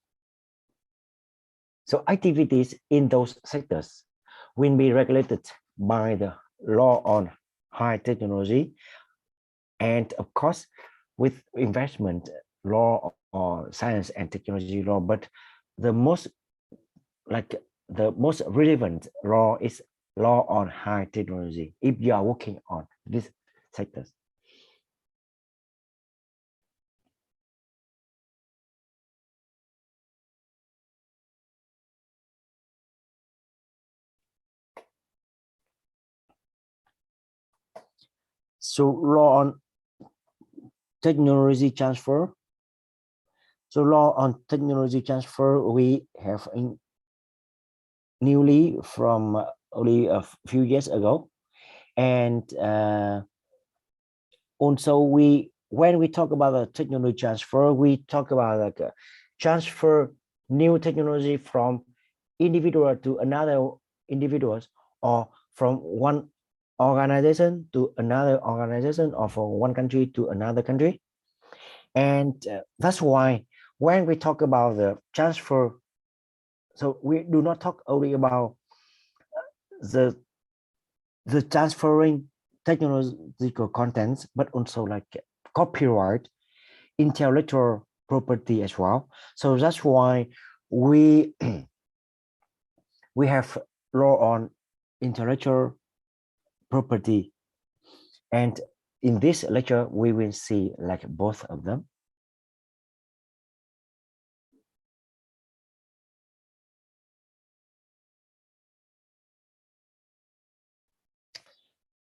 So activities in those sectors will be regulated by the law on high technology, and of course with investment law or science and technology law. But the most relevant law is law on high technology if you are working on these sectors. So law on technology transfer. So law on technology transfer we have in newly from only a few years ago. And also when we talk about the technology transfer, we talk about like transfer new technology from individual to another individuals, or from one organization to another organization, or from one country to another country. And that's why when we talk about the transfer, so we do not talk only about the transferring technological contents, but also like copyright, intellectual property as well. So that's why we we have law on intellectual property, and in this lecture we will see like both of them.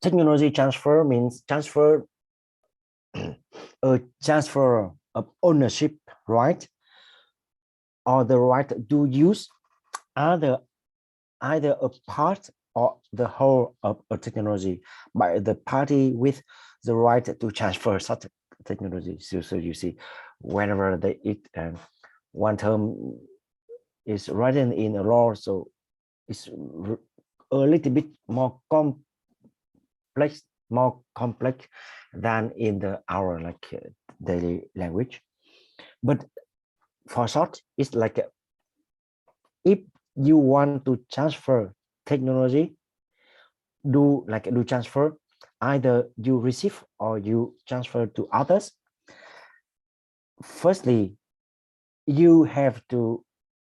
Technology transfer means transfer a transfer of ownership right, or the right to use either a part or the whole of a technology by the party with the right to transfer such technology. So you see, whenever one term is written in a law, so it's a little bit more complex than in our like daily language. But for short, it's like if you want to transfer technology, do transfer, either you receive or you transfer to others. Firstly, you have to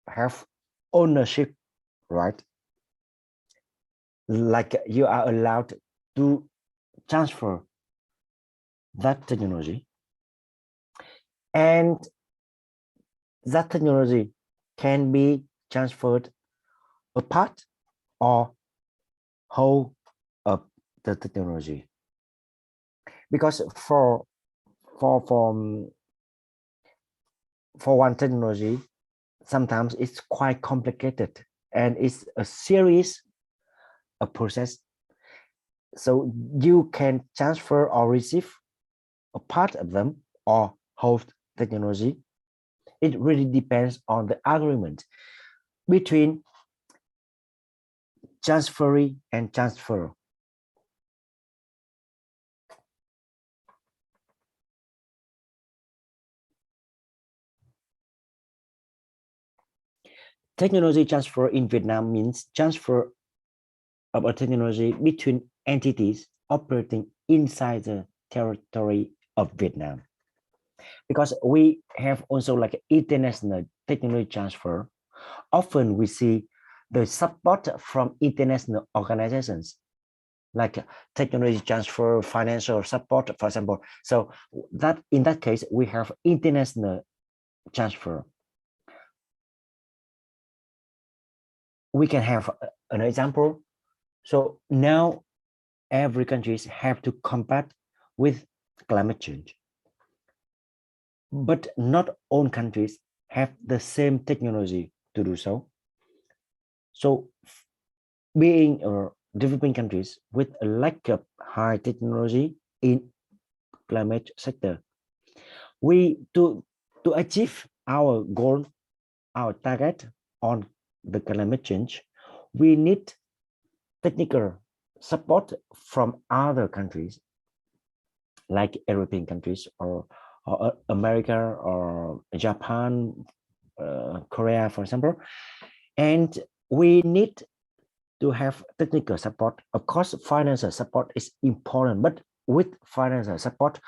have ownership, right? Like you are allowed to transfer that technology, and that technology can be transferred a part or whole of the technology. Because for one technology, sometimes it's quite complicated and it's a series of process. So you can transfer or receive a part of them or whole technology. It really depends on the agreement between transferee and transfer. Technology transfer in Vietnam means transfer of a technology between entities operating inside the territory of Vietnam. Because we have also like international technology transfer, often we see the support from international organizations like technology transfer, financial support, for example. So that in that case, we have international transfer. We can have an example. So now every countries have to combat with climate change. But not all countries have the same technology to do so. So being developing countries with a lack of high technology in climate sector, we to achieve our goal, our target on the climate change, we need technical support from other countries like European countries or America or Japan, Korea, for example. And we need to have technical support. Of course, financial support is important, but with financial support,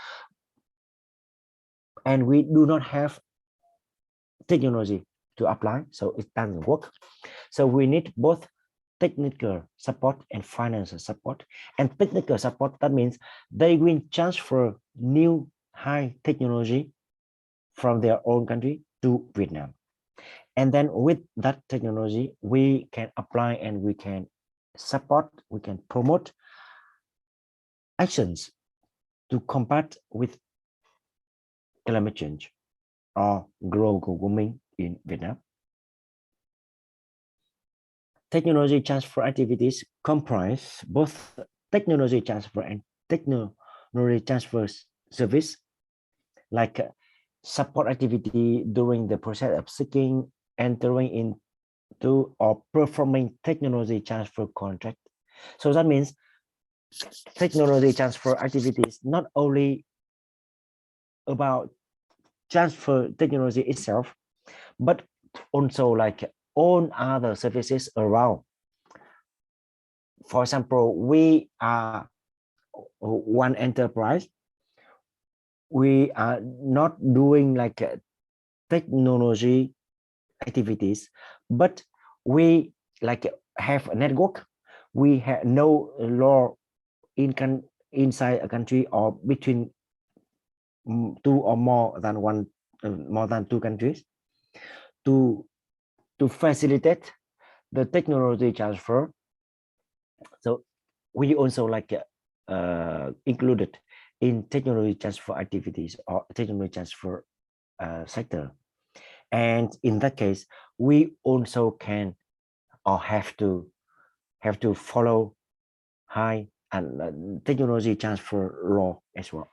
and we do not have technology to apply, so it doesn't work. So we need both technical support and financial support. And technical support, that means they will transfer new high technology from their own country to Vietnam. And then with that technology, we can apply and we can support, we can promote actions to combat with climate change or global warming in Vietnam. Technology transfer activities comprise both technology transfer and technology transfer service, like support activity during the process of seeking, entering into, or performing technology transfer contract. So that means technology transfer activities not only about transfer technology itself, but also like all other services around. For example, we are one enterprise. We are not doing like technology activities, but we like have a network. We have no law inside a country or between two or more than one, more than two countries, to facilitate the technology transfer. So we also like included in technology transfer activities or technology transfer sector. And in that case, we also can or have to follow high and technology transfer law as well.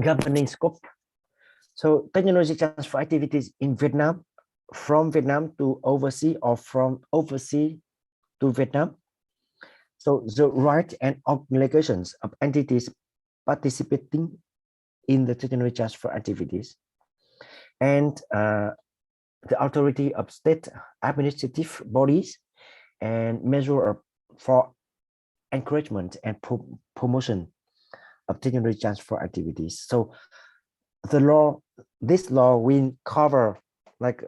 Governing scope. So technology transfer activities in Vietnam, from Vietnam to overseas or from overseas to Vietnam. So the right and obligations of entities participating in the technology transfer activities, and the authority of state administrative bodies and measure for encouragement and promotion of technology transfer activities. So the law, this law will cover like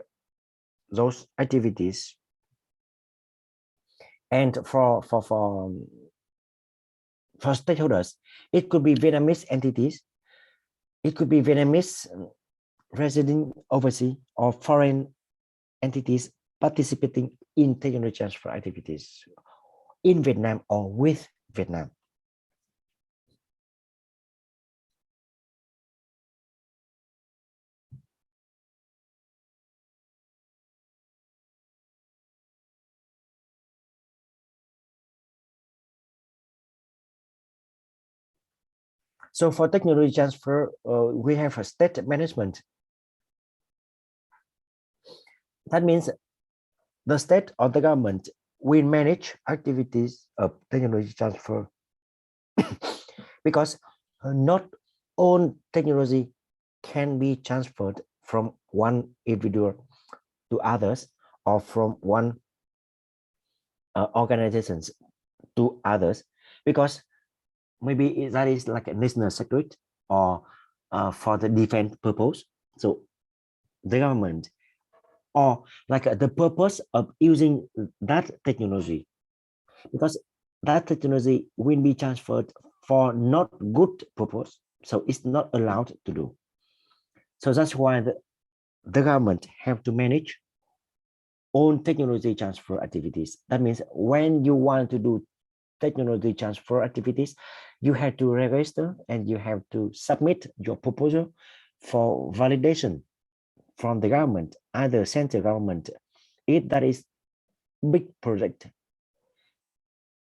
those activities. And for stakeholders, it could be Vietnamese entities, it could be Vietnamese resident overseas or foreign entities participating in technology transfer activities in Vietnam or with Vietnam. So for technology transfer, we have a state management. That means the state or the government will manage activities of technology transfer because not all technology can be transferred from one individual to others or from one organizations to others, because maybe that is like a national secret or for the defense purpose. So the government or like the purpose of using that technology, because that technology will be transferred for not good purpose, so it's not allowed to do. So that's why the government have to manage own technology transfer activities. That means when you want to do technology transfer activities, you have to register and you have to submit your proposal for validation from the government, either central government, if that is big project,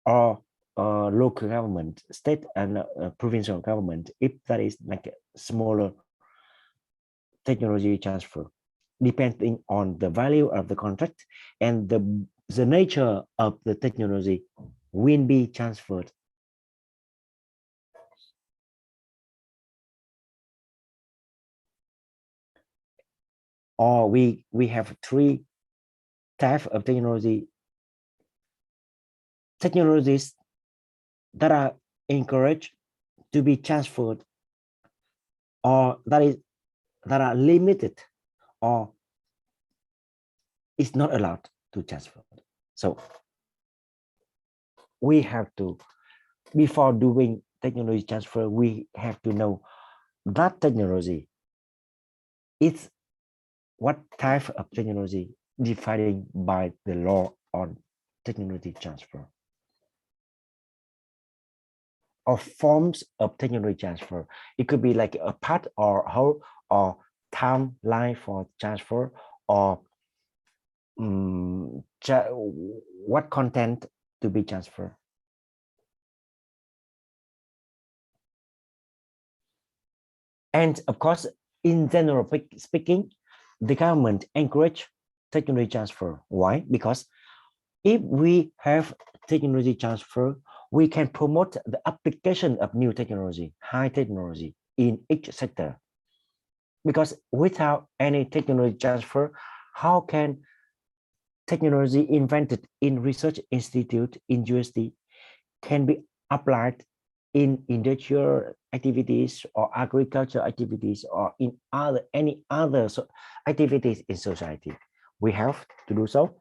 or local government, state and provincial government, if that is like a smaller technology transfer, depending on the value of the contract and the nature of the technology will be transferred. Or we have three types of technologies that are encouraged to be transferred, or that are limited, or is not allowed to transfer. So we have to, before doing technology transfer, we have to know that technology is what type of technology defined by the law on technology transfer, or forms of technology transfer. It could be like a part or whole or timeline for transfer, or what content to be transferred. And of course, in general speaking, the government encourage technology transfer. Why? Because if we have technology transfer, we can promote the application of new technology, high technology in each sector. Because without any technology transfer, how can technology invented in research institute in USD can be applied in industrial activities or agricultural activities or in any other activities in society? We have to do so.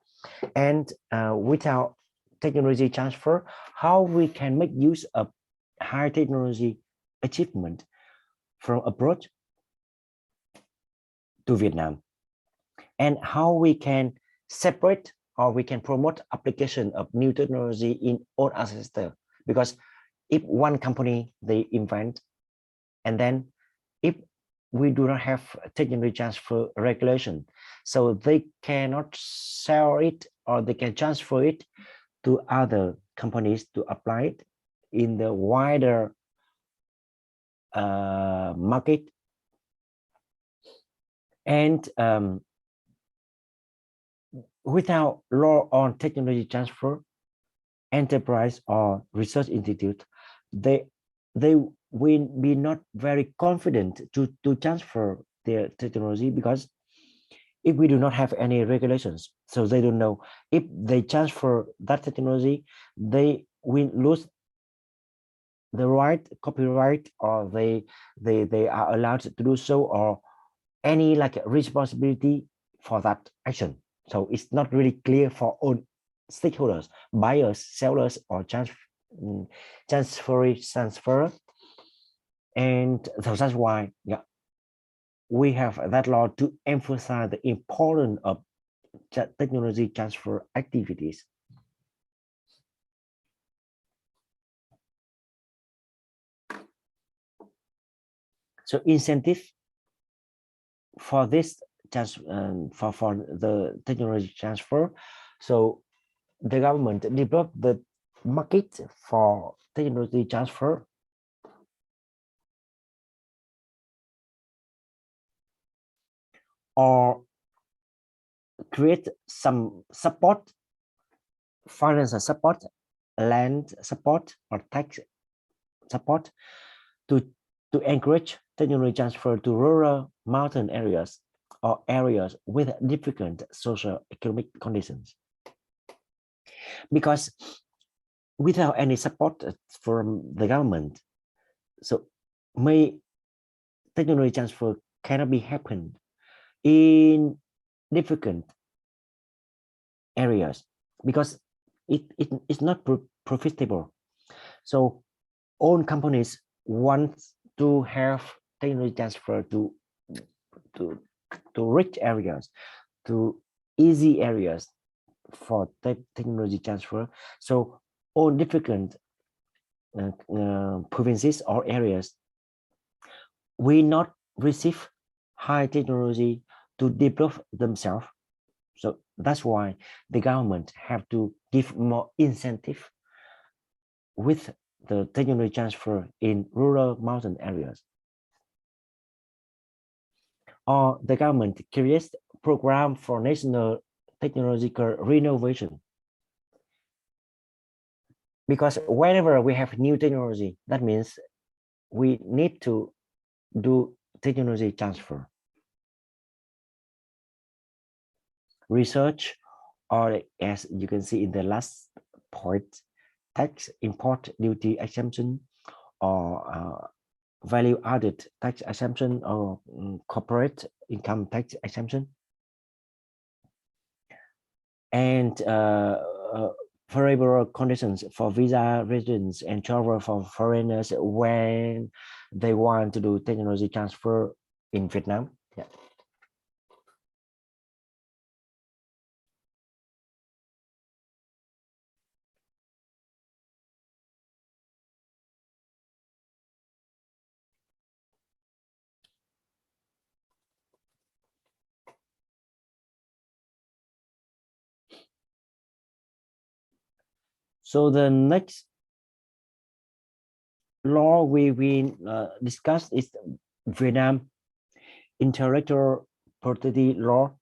And without technology transfer, how we can make use of high technology achievement from abroad to Vietnam, and how we can separate or we can promote application of new technology in all other sectors. Because if one company they invent, and then if we do not have technology transfer regulation, so they cannot sell it or they can transfer it to other companies to apply it in the wider market. And without law on technology transfer, enterprise or research institute, they will be not very confident to transfer their technology, because if we do not have any regulations, so they don't know if they transfer that technology, they will lose the right copyright, or they are allowed to do so, or any like responsibility for that action. So it's not really clear for all stakeholders, buyers, sellers, or transfer. And so that's why we have that law to emphasize the importance of technology transfer activities. So incentive for this for the technology transfer. So the government developed the market for technology transfer, or create some support, financial support, land support, or tax support to encourage technology transfer to rural mountain areas or areas with difficult social economic conditions. Because without any support from the government. So may technology transfer cannot be happen in difficult areas because it's not profitable. So all companies want to have technology transfer to rich areas, to easy areas for technology transfer. So all difficult provinces or areas will not receive high technology to develop themselves. So that's why the government have to give more incentive with the technology transfer in rural mountain areas. Or the government creates program for national technological renovation. Because whenever we have new technology, that means we need to do technology transfer. Research, or as you can see in the last point, tax import duty exemption or value added tax exemption or corporate income tax exemption. And favorable conditions for visa residents and travel for foreigners when they want to do technology transfer in Vietnam. Yeah. So the next law we will discuss is Vietnam Intellectual Property Law.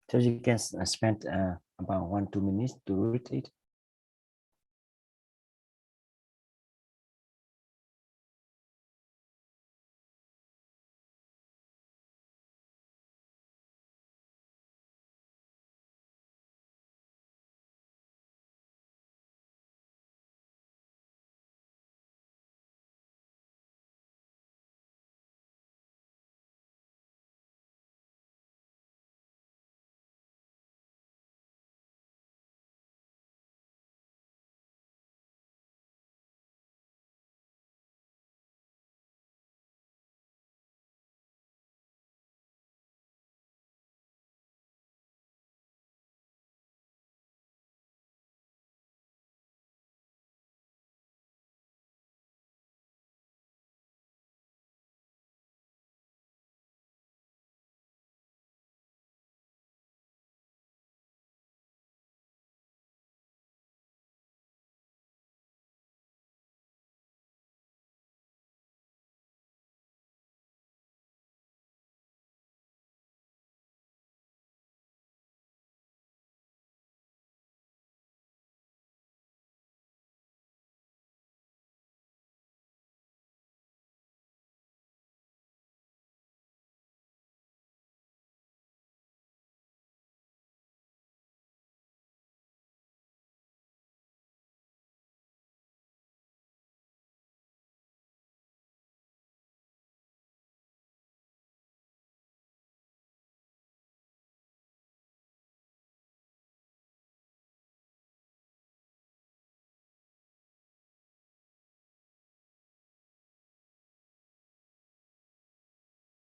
So you can spend about 1-2 minutes to read it.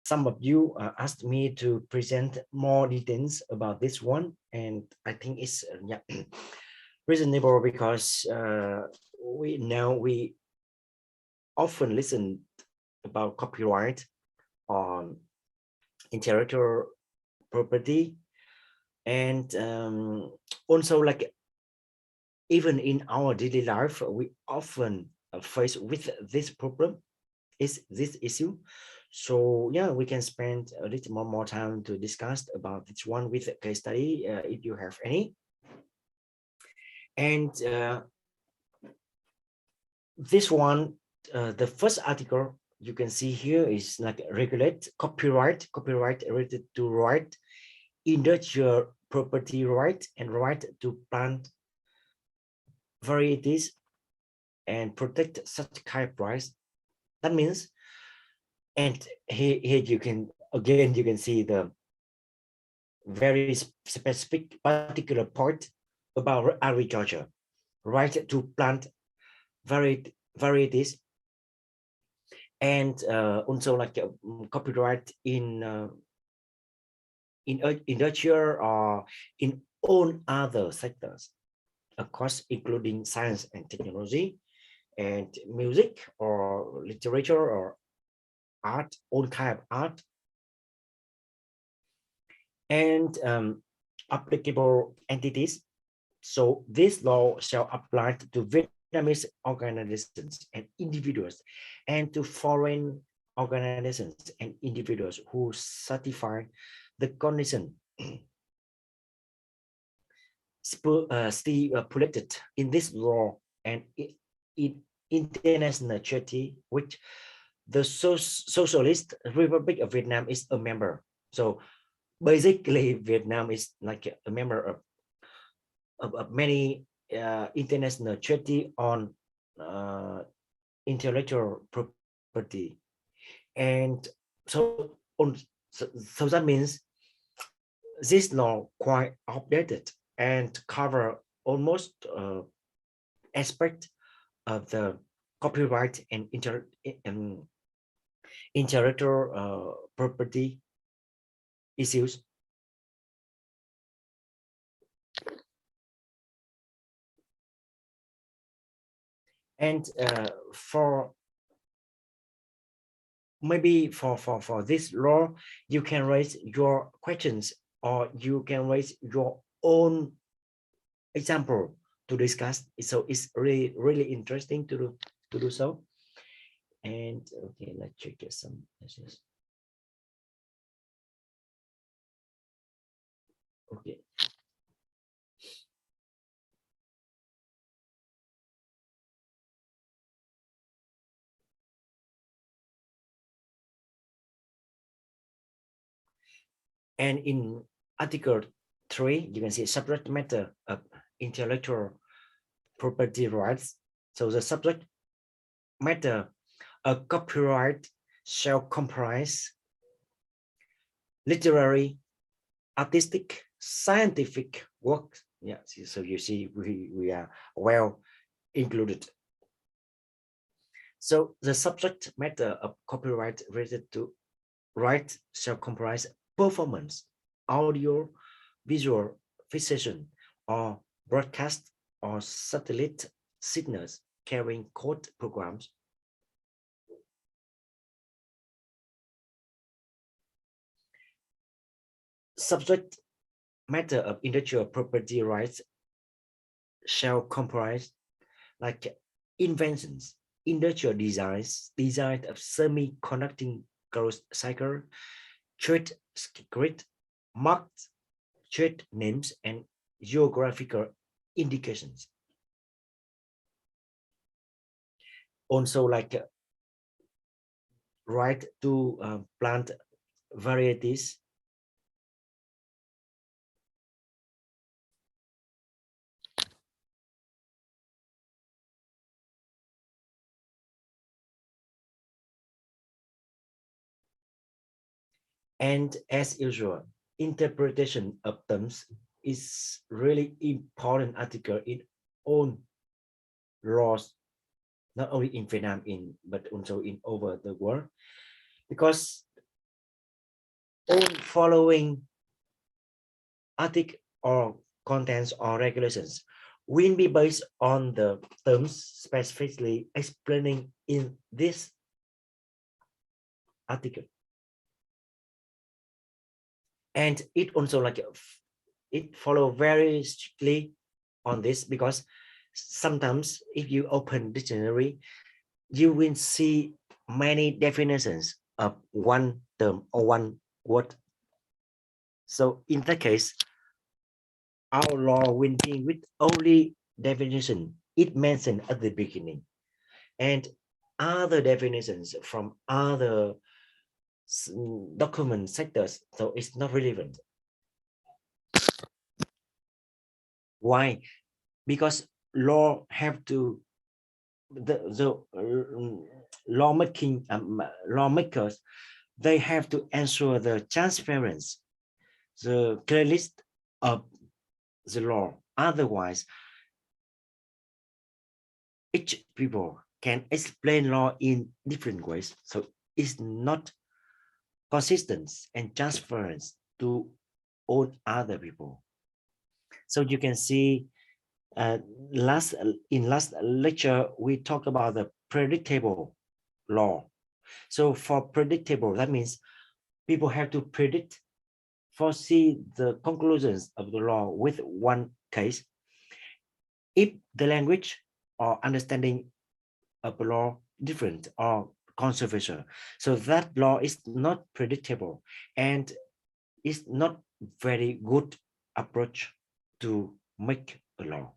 Some of you asked me to present more details about this one, and I think it's yeah, reasonable because we often listen about copyright on intellectual property, and also like even in our daily life, we often face with this problem, is this issue. So yeah, we can spend a little more time to discuss about this one with a case study if you have any. And this one, the first article you can see here is like regulate copyright related to right, industrial property right, and right to plant varieties and protect such kind of rights. That means, and here you can again you can see the very specific particular part about agriculture, right to plant varieties, and also like copyright in industrial or in all other sectors, of course, including science and technology and music or literature or art, all kind of art. And applicable entities. So this law shall apply to Vietnamese organizations and individuals, and to foreign organizations and individuals who certify the condition stipulated in this law and in international treaty, which the Socialist Republic of Vietnam is a member. So basically, Vietnam is like a member of many international treaty on intellectual property, and so on. So that means this law quite updated and cover almost aspect of the copyright and intellectual property issues. And for maybe for this law, you can raise your questions, or you can raise your own example to discuss. So it's really interesting to do so. And okay, let's check some messages. Okay. And in Article 3, you can see subject matter of intellectual property rights. So the subject matter of copyright shall comprise literary, artistic, scientific works. Yeah, so you see we are well included. So the subject matter of copyright related to right shall comprise performance, audio, visual, fixation, or broadcast or satellite signals carrying code programs. Subject matter of intellectual property rights shall comprise like inventions, industrial designs, design of semi-conducting closed cycle, trade secret, marked trade names, and geographical indications. Also like right to plant varieties, and as usual, interpretation of terms is really important article in all laws, not only in Vietnam but also in over the world, because all following article or contents or regulations will be based on the terms specifically explaining in this article. And it also like it follow very strictly on this, because sometimes if you open dictionary, you will see many definitions of one term or one word. So in that case, our law will be with only definition it mentioned at the beginning, and other definitions from other document sectors, so it's not relevant. Why? Because law have to lawmakers, they have to ensure the transparency, the clearness of the law. Otherwise, each people can explain law in different ways, so it's not consistent and transparent to all other people. So you can see last lecture we talked about the predictable law. So for predictable, that means people have to predict, foresee the conclusions of the law with one case. If the language or understanding of the law different or controversial, so that law is not predictable, and it's not very good approach to make a law.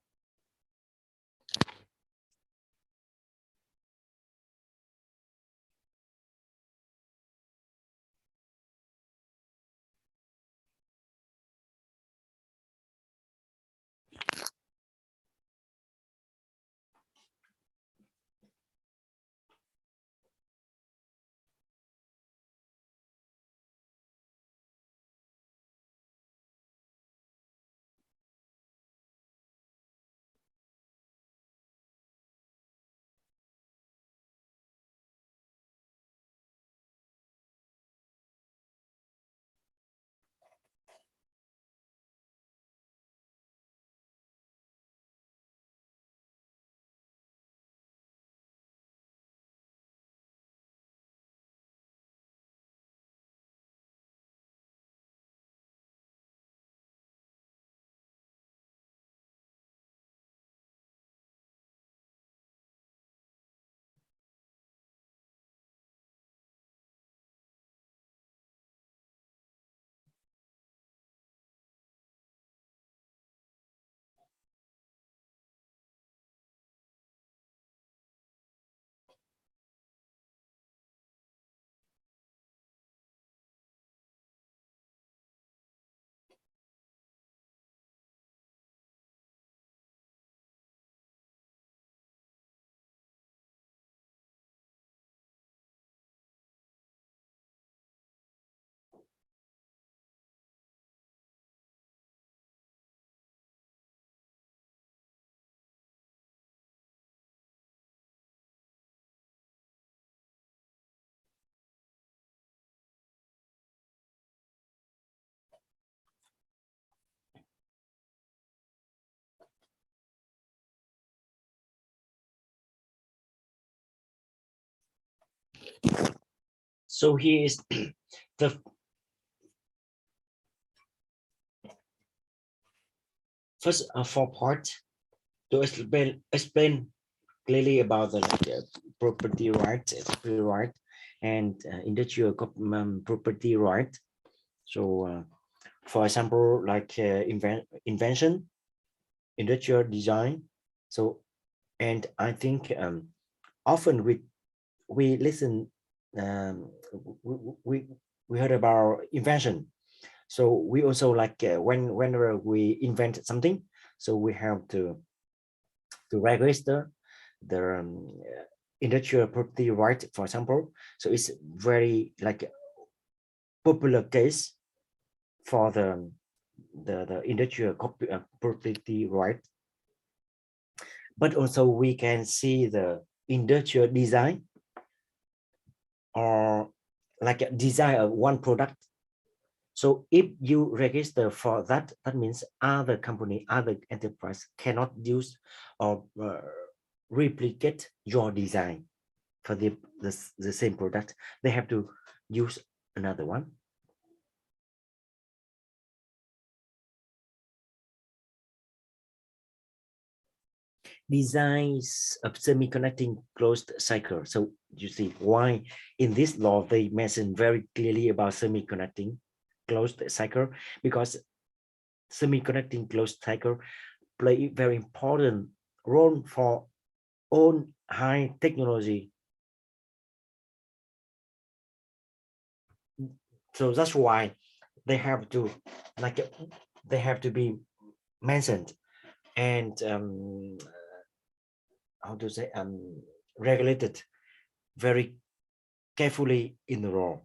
So here is the first four part to explain clearly about the property right, copyright, and intellectual property right. So, for example, like invention, industrial design. So, and I think often we listen, we we heard about invention. So we also like whenever we invent something, so we have to register the intellectual property right, for example. So it's very like popular case for the intellectual property right. But also we can see the industrial design, or like a design of one product. So if you register for that, that means other company, other enterprise cannot use or replicate your design for the same product. They have to use another one. designs of semiconducting closed cycle. So you see why in this law they mention very clearly about semiconducting closed cycle, because semiconducting closed cycle play a very important role for all high technology. So that's why they have to be mentioned and how to say regulated very carefully in the law.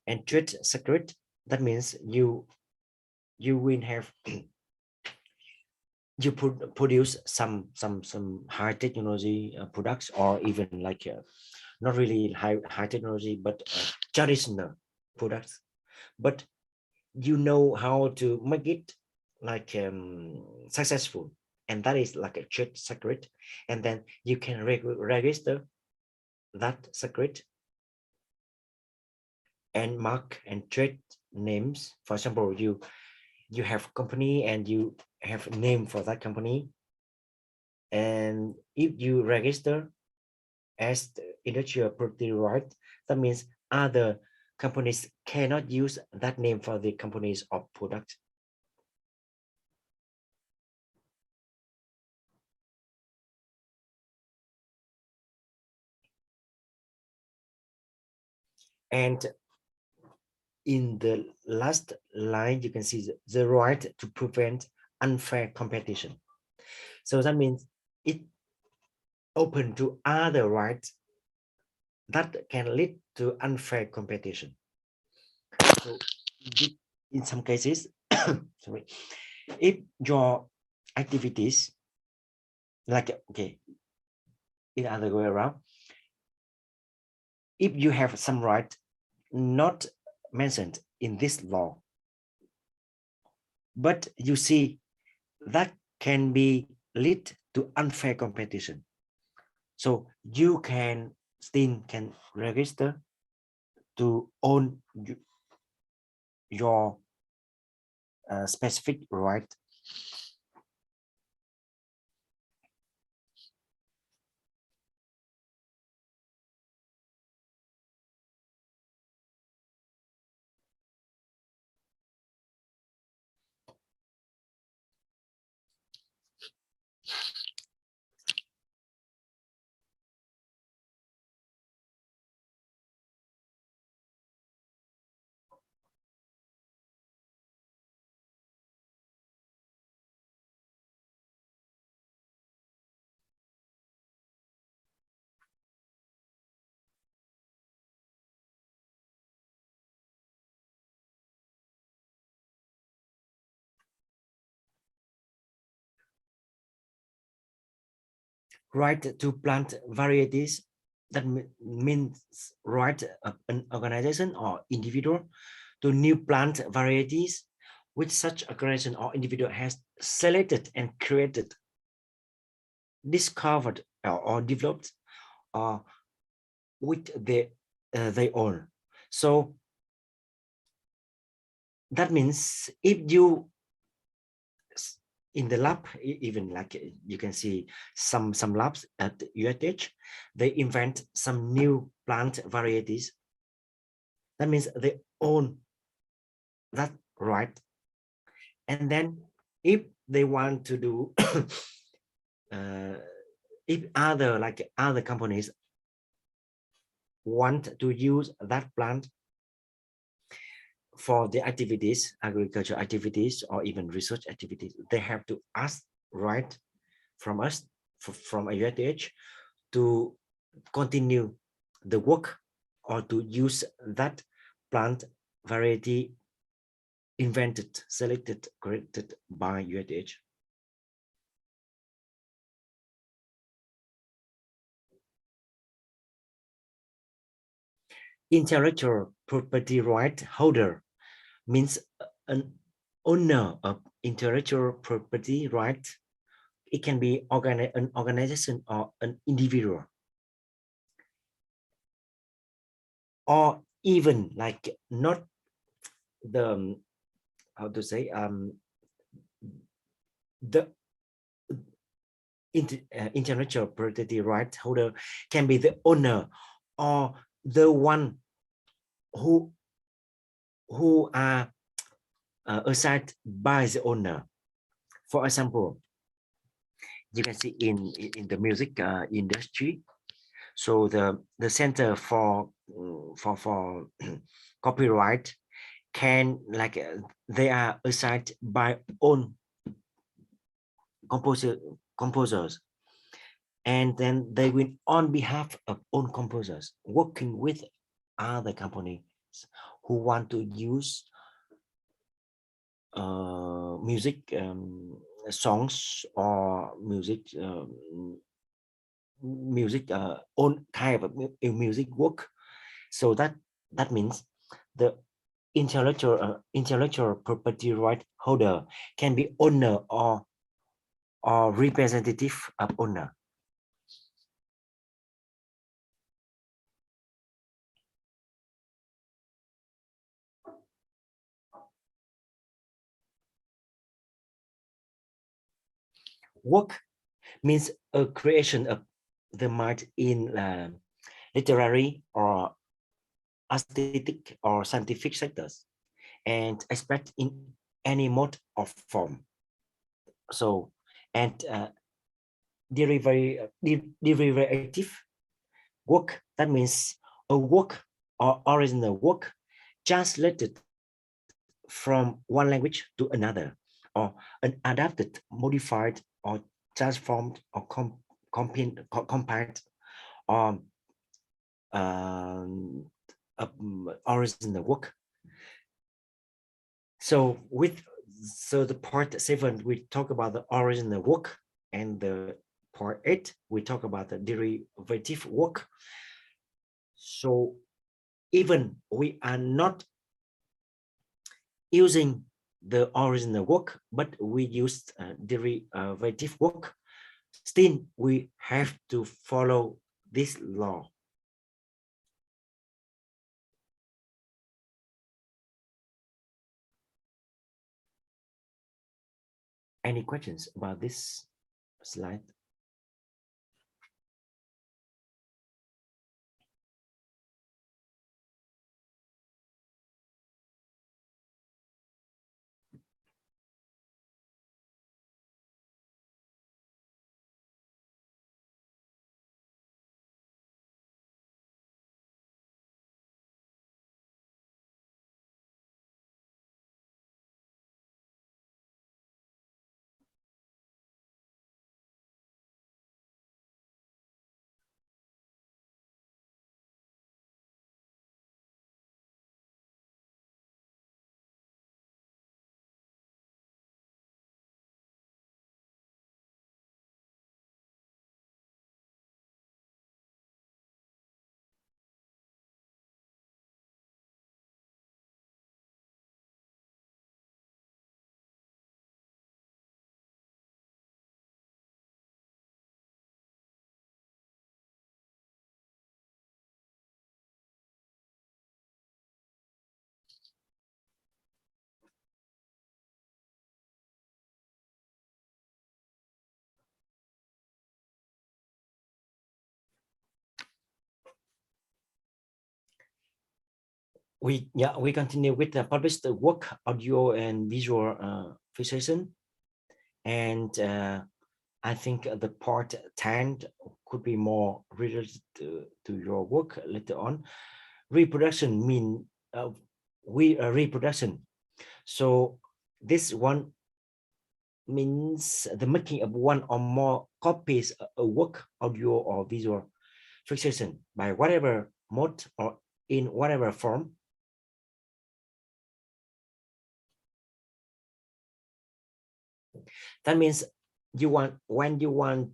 And trade secret, that means you will have you produce some high technology products, or even like not really high technology but traditional products, but you know how to make it like successful, and that is like a trade secret, and then you can register that secret and mark and trade names. For example, you have company and you have a name for that company, and if you register as the intellectual property right, that means other companies cannot use that name for the companies or product. And in the last line, you can see the right to prevent unfair competition. So that means it open to other rights that can lead to unfair competition. So in some cases, sorry, if your activities, like, okay, in other way around, if you have some right not mentioned in this law, but you see that can be lead to unfair competition, so you can still register to own your specific right. Right to plant varieties, that means right of an organization or individual to new plant varieties which such organization or individual has selected and created, discovered or developed with they own. So that means if you in the lab, even like you can see some labs at UITH, they invent some new plant varieties. That means they own that right. And then if they want to do if other companies want to use that plant for the activities, agriculture activities, or even research activities, they have to ask right from us, from a UITH, to continue the work or to use that plant variety invented, selected, created by UITH. Intellectual property right holder means an owner of intellectual property right. It can be an organization or an individual, or even like not the how to say the intellectual property right holder can be the owner or the one who are assigned by the owner. For example, you can see in the music industry. So the center for copyright can like they are assigned by own composers, and then they will on behalf of own composers working with other companies who want to use music songs or music own kind of music work. So that means the intellectual property right holder can be owner or representative of owner. Work means a creation of the mind in literary or aesthetic or scientific sectors and expressed in any mode of form. So, and derivative work, that means a work or original work translated from one language to another, or an adapted, modified, or transformed, or compiled, or original work. So the part 7 we talk about the original work, and the part 8 we talk about the derivative work. So even we are not using the original work, but we use derivative work, still we have to follow this law. Any questions about this slide? We continue with the published work, audio and visual fixation, and I think the part 10 could be more related to your work later on. Reproduction mean reproduction. So this one means the making of one or more copies of a work, audio or visual fixation by whatever mode or in whatever form. That means when you want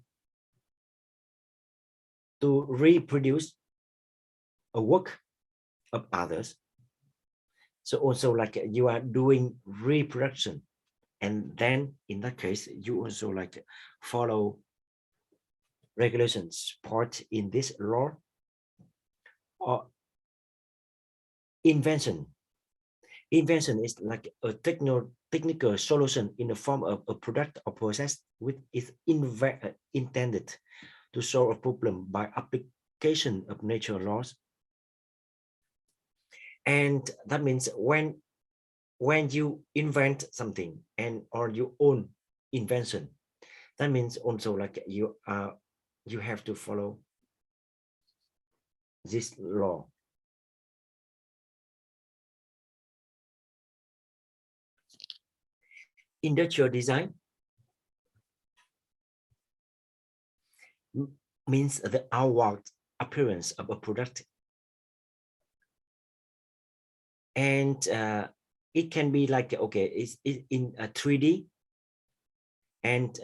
to reproduce a work of others, so also like you are doing reproduction, and then in that case you also like follow regulations part in this law. Or invention is like a technical solution in the form of a product or process which is intended to solve a problem by application of natural laws. And that means when you invent something and or your own invention, that means also like you have to follow this law. Industrial design means the outward appearance of a product, and it can be like, okay, it's in a 3D, and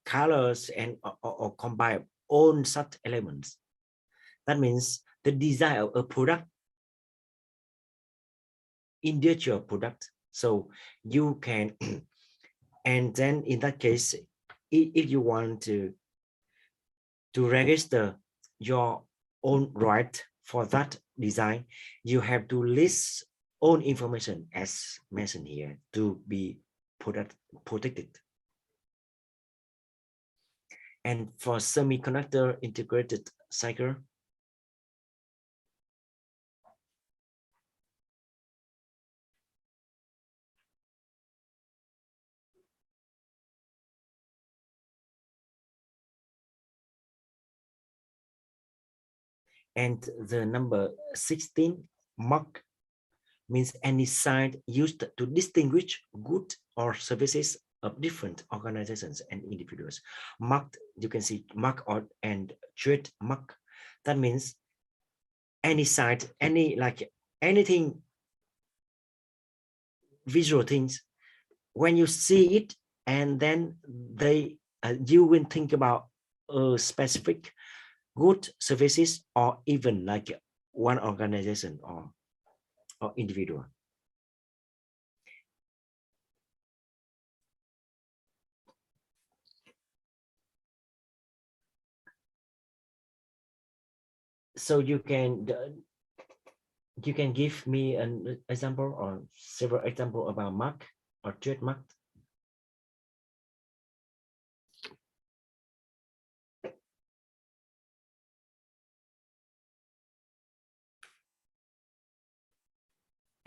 colors and or combine all such elements. That means the design of a product, industrial product. So you can and then in that case, if you want to register your own right for that design, you have to list all information as mentioned here to be protected. And for semiconductor integrated cycle, and the number 16 mark means any sign used to distinguish goods or services of different organizations and individuals. Marked, you can see mark or and trade mark. That means any sign, any like anything visual things, when you see it, and then you will think about a specific good services or even like one organization or individual. So you can give me an example or several examples about mark or trademark.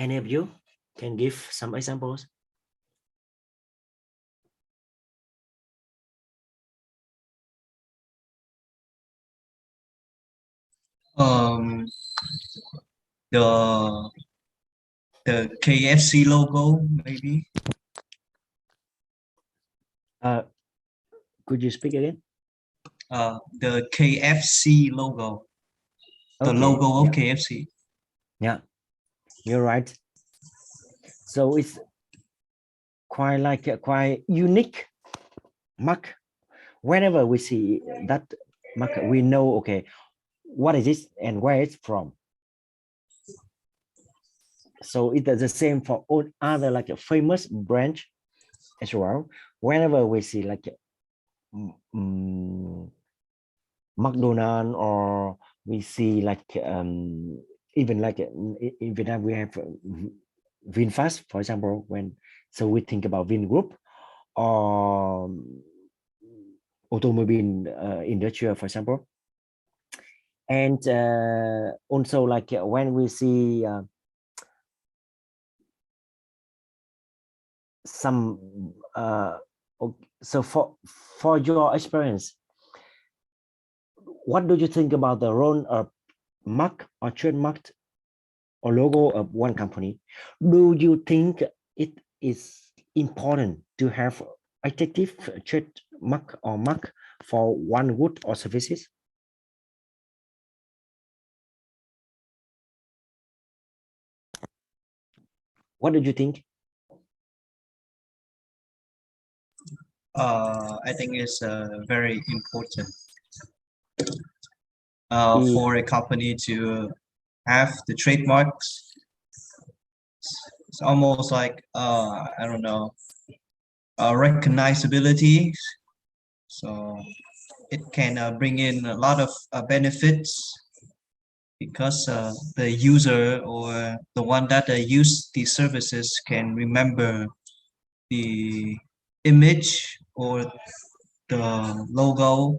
Any of you can give some examples? The KFC logo, maybe. Could you speak again? The KFC logo. The Okay, logo of yeah. KFC. Yeah, you're right. So it's quite like a quite unique mark. Whenever we see that mark, we know, okay, what is it and where it's from. So it is the same for all other like a famous brand as well. Whenever we see like McDonald's, or we see like even like in Vietnam we have VinFast, for example. So we think about Vingroup or automobile industry, for example. And also like when we see some so for your experience, what do you think about the role of mark or trademark or logo of one company? Do you think it is important to have attractive trademark or mark for one good or services? What do you think? I think it's very important for a company to have the trademarks. It's almost like I don't know, recognizability. So it can bring in a lot of benefits, because the user or the one that use these services can remember the image or the logo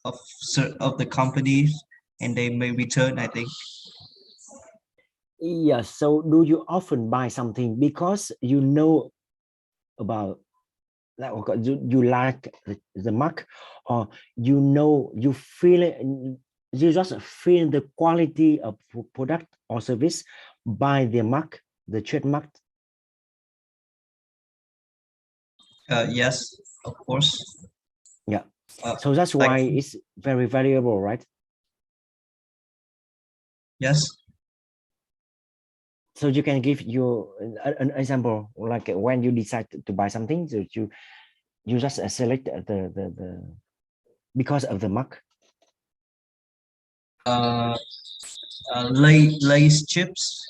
of the companies, and they may return, I think. Yes. So do you often buy something because you know about like you like the mark, or you know you feel it, you just feel the quality of product or service by the mark, the trademark? Yes, of course. Yeah. Uh, So that's like, why it's very valuable, right? yes. So you can give you an example, like when you decide to buy something, so you just select the because of the mark. Lay's chips,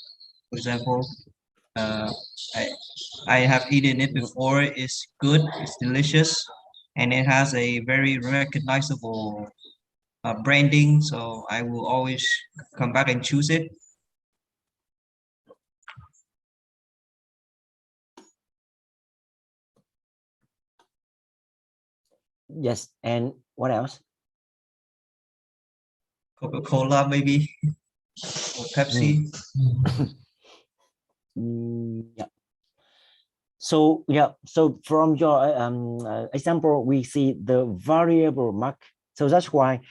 for example. Uh, I I have eaten it before. It's good. It's delicious, and it has a very recognizable branding. So I will always come back and choose it. Yes. And what else? Coca-Cola maybe, or Pepsi. Yeah. So yeah, so from your example, we see the variable mark. So that's why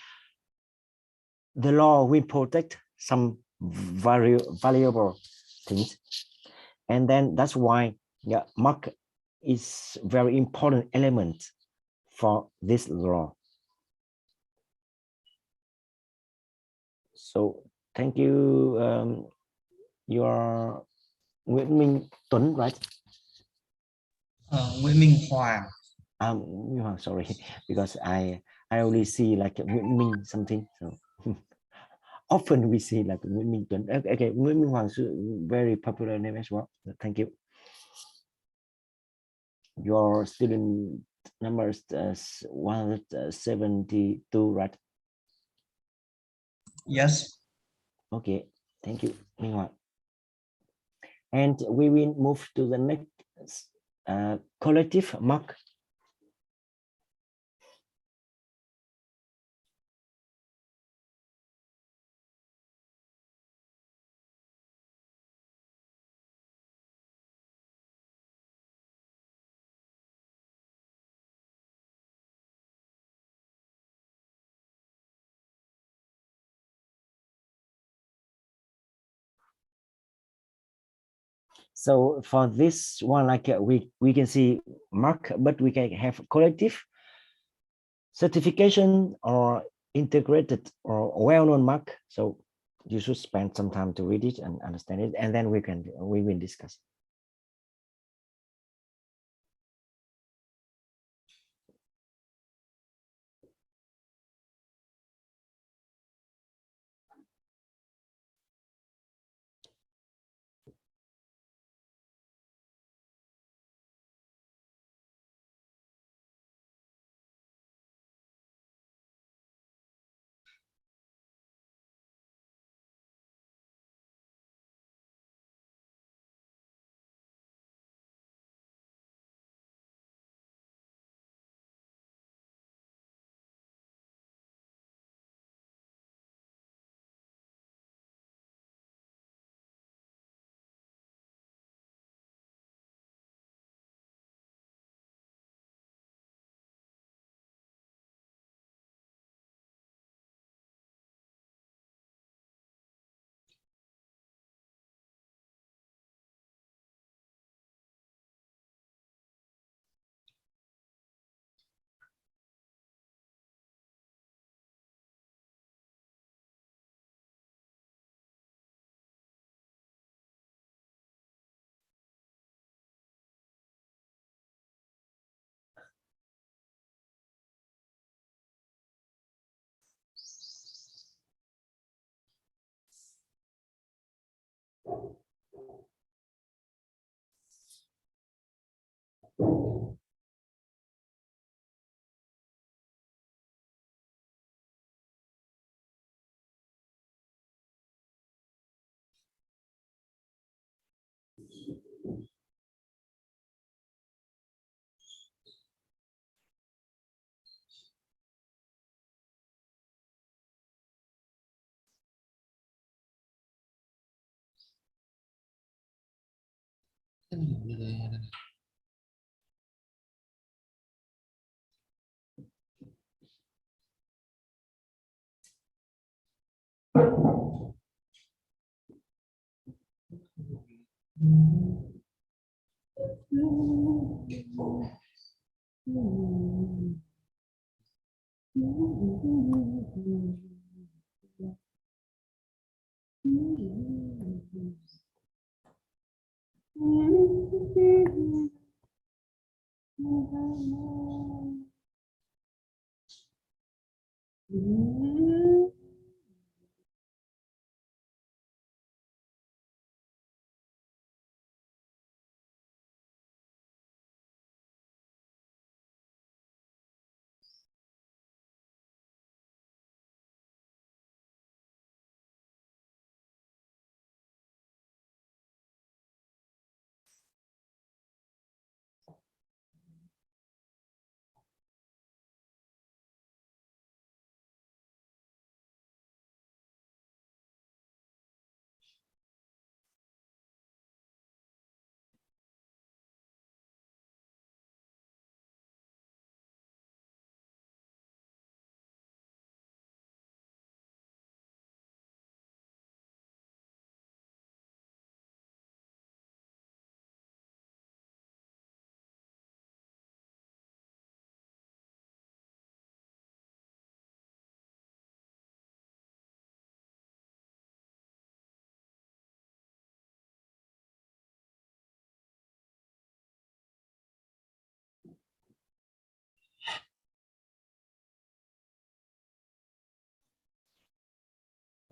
the law will protect some valuable things, and then that's why yeah, mark is very important element for this law. So thank you. You are Nguyễn Minh Tuấn, right? Nguyễn Minh Hoàng. Sorry, because I only see like Nguyễn Minh something. So often we see like Nguyễn Minh Tuấn. Okay, Nguyễn Minh Hoàng is very popular name as well. Thank you. Your student number is 172, right? Yes. Okay, thank you, Minh Hoàng. And we will move to the next collective mark. So for this one, like we can see mark, but we can have collective, certification, or integrated or well-known mark. So you should spend some time to read it and understand it, and then we will discuss.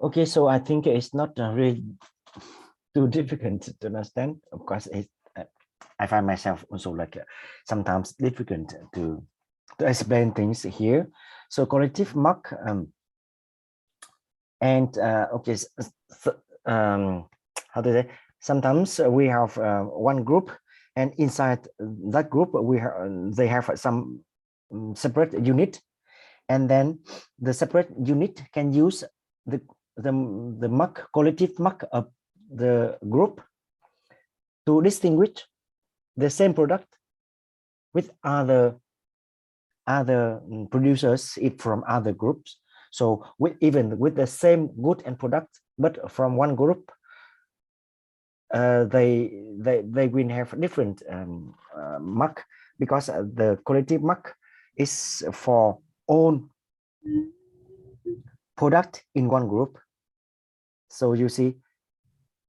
Okay, so I think it's not really too difficult to understand. Of course, I find myself also like sometimes difficult to explain things here. So collective mark and okay, how to say? Sometimes we have one group, and inside that group we they have some separate unit, and then the separate unit can use the mark, collective mark of the group to distinguish the same product with other producers it from other groups. So even with the same good and product, but from one group, they will have different mark, because the collective mark is for own product in one group. So you see,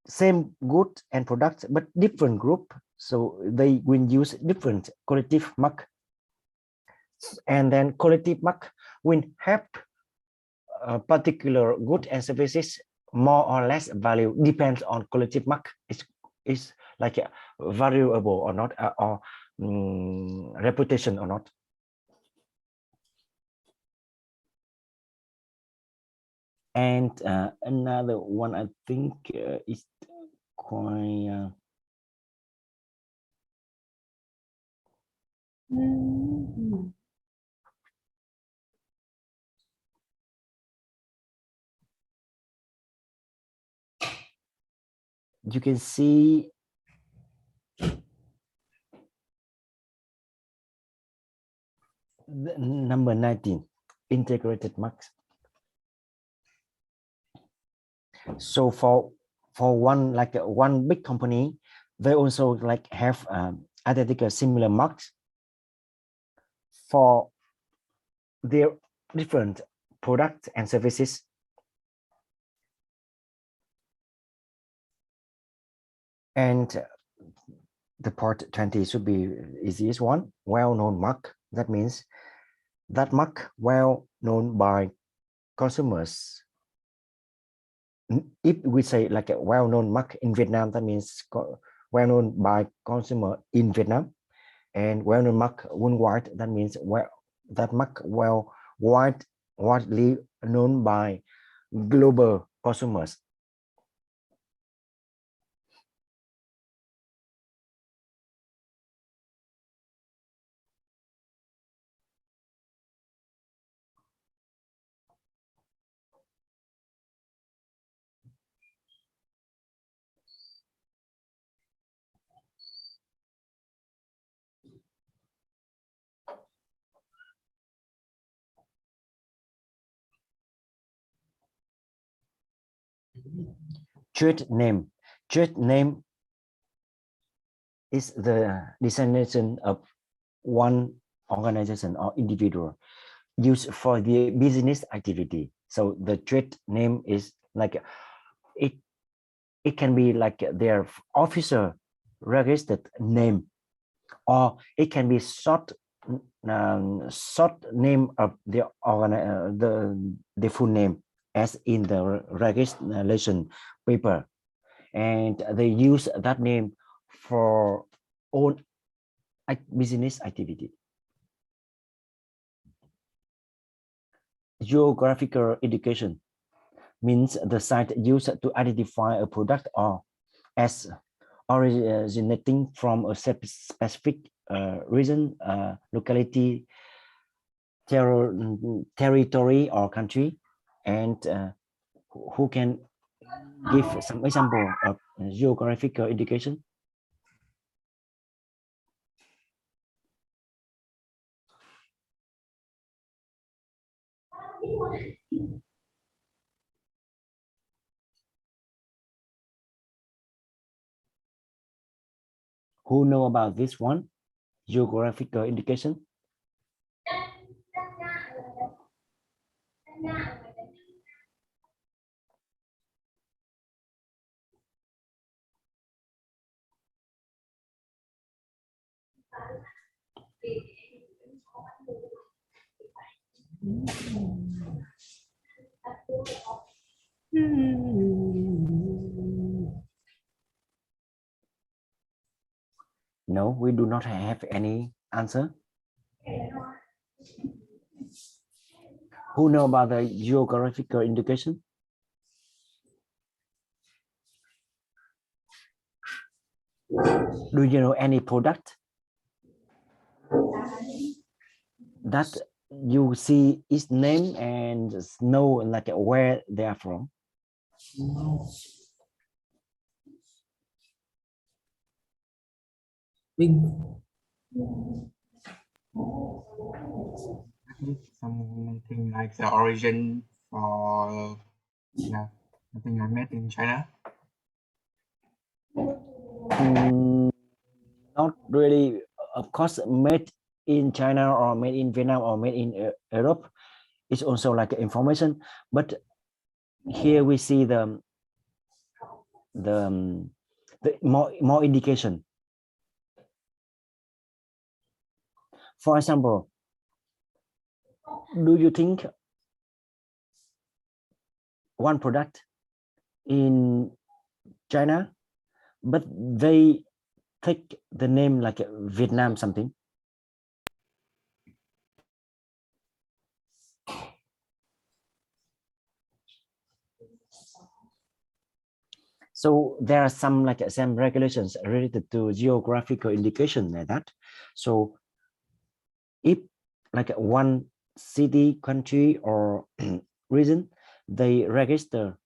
same good and product, but different group. So they will use different collective mark. And then collective mark will help a particular good and services more or less value, depends on collective mark is like a valuable or not, or reputation or not. And another one I think is quite you can see the number 19, integrated marks. So for one, like one big company, they also like have identical similar marks for their different products and services. And the part 20 should be easiest one, well-known mark. That means that mark well known by consumers. If we say like a well-known mark in Vietnam, that means well known by consumer in Vietnam, and well-known mark worldwide, that means that mark widely known by global consumers. Trade name. Trade name is the designation of one organization or individual used for the business activity. So the trade name is like it can be like their officer registered name, or it can be short name of the the full name as in the registration paper, and they use that name for own business activity. Geographical indication means the site used to identify a product or as originating from a specific region, locality, territory, or country. And who can give some example of geographical indication? Who know about this one? Geographical indication? No, we do not have any answer. Who know about the geographical indication? Do you know any product that you see its name and know like where they are from? Something like the origin for something I made in China. Not really. Of course, made in China or made in Vietnam or made in Europe is also like information. But here we see the more indication. For example, do you think one product in China, but they take the name like Vietnam something? So there are some like some regulations related to geographical indication like that. So if like one city, country, or region, they register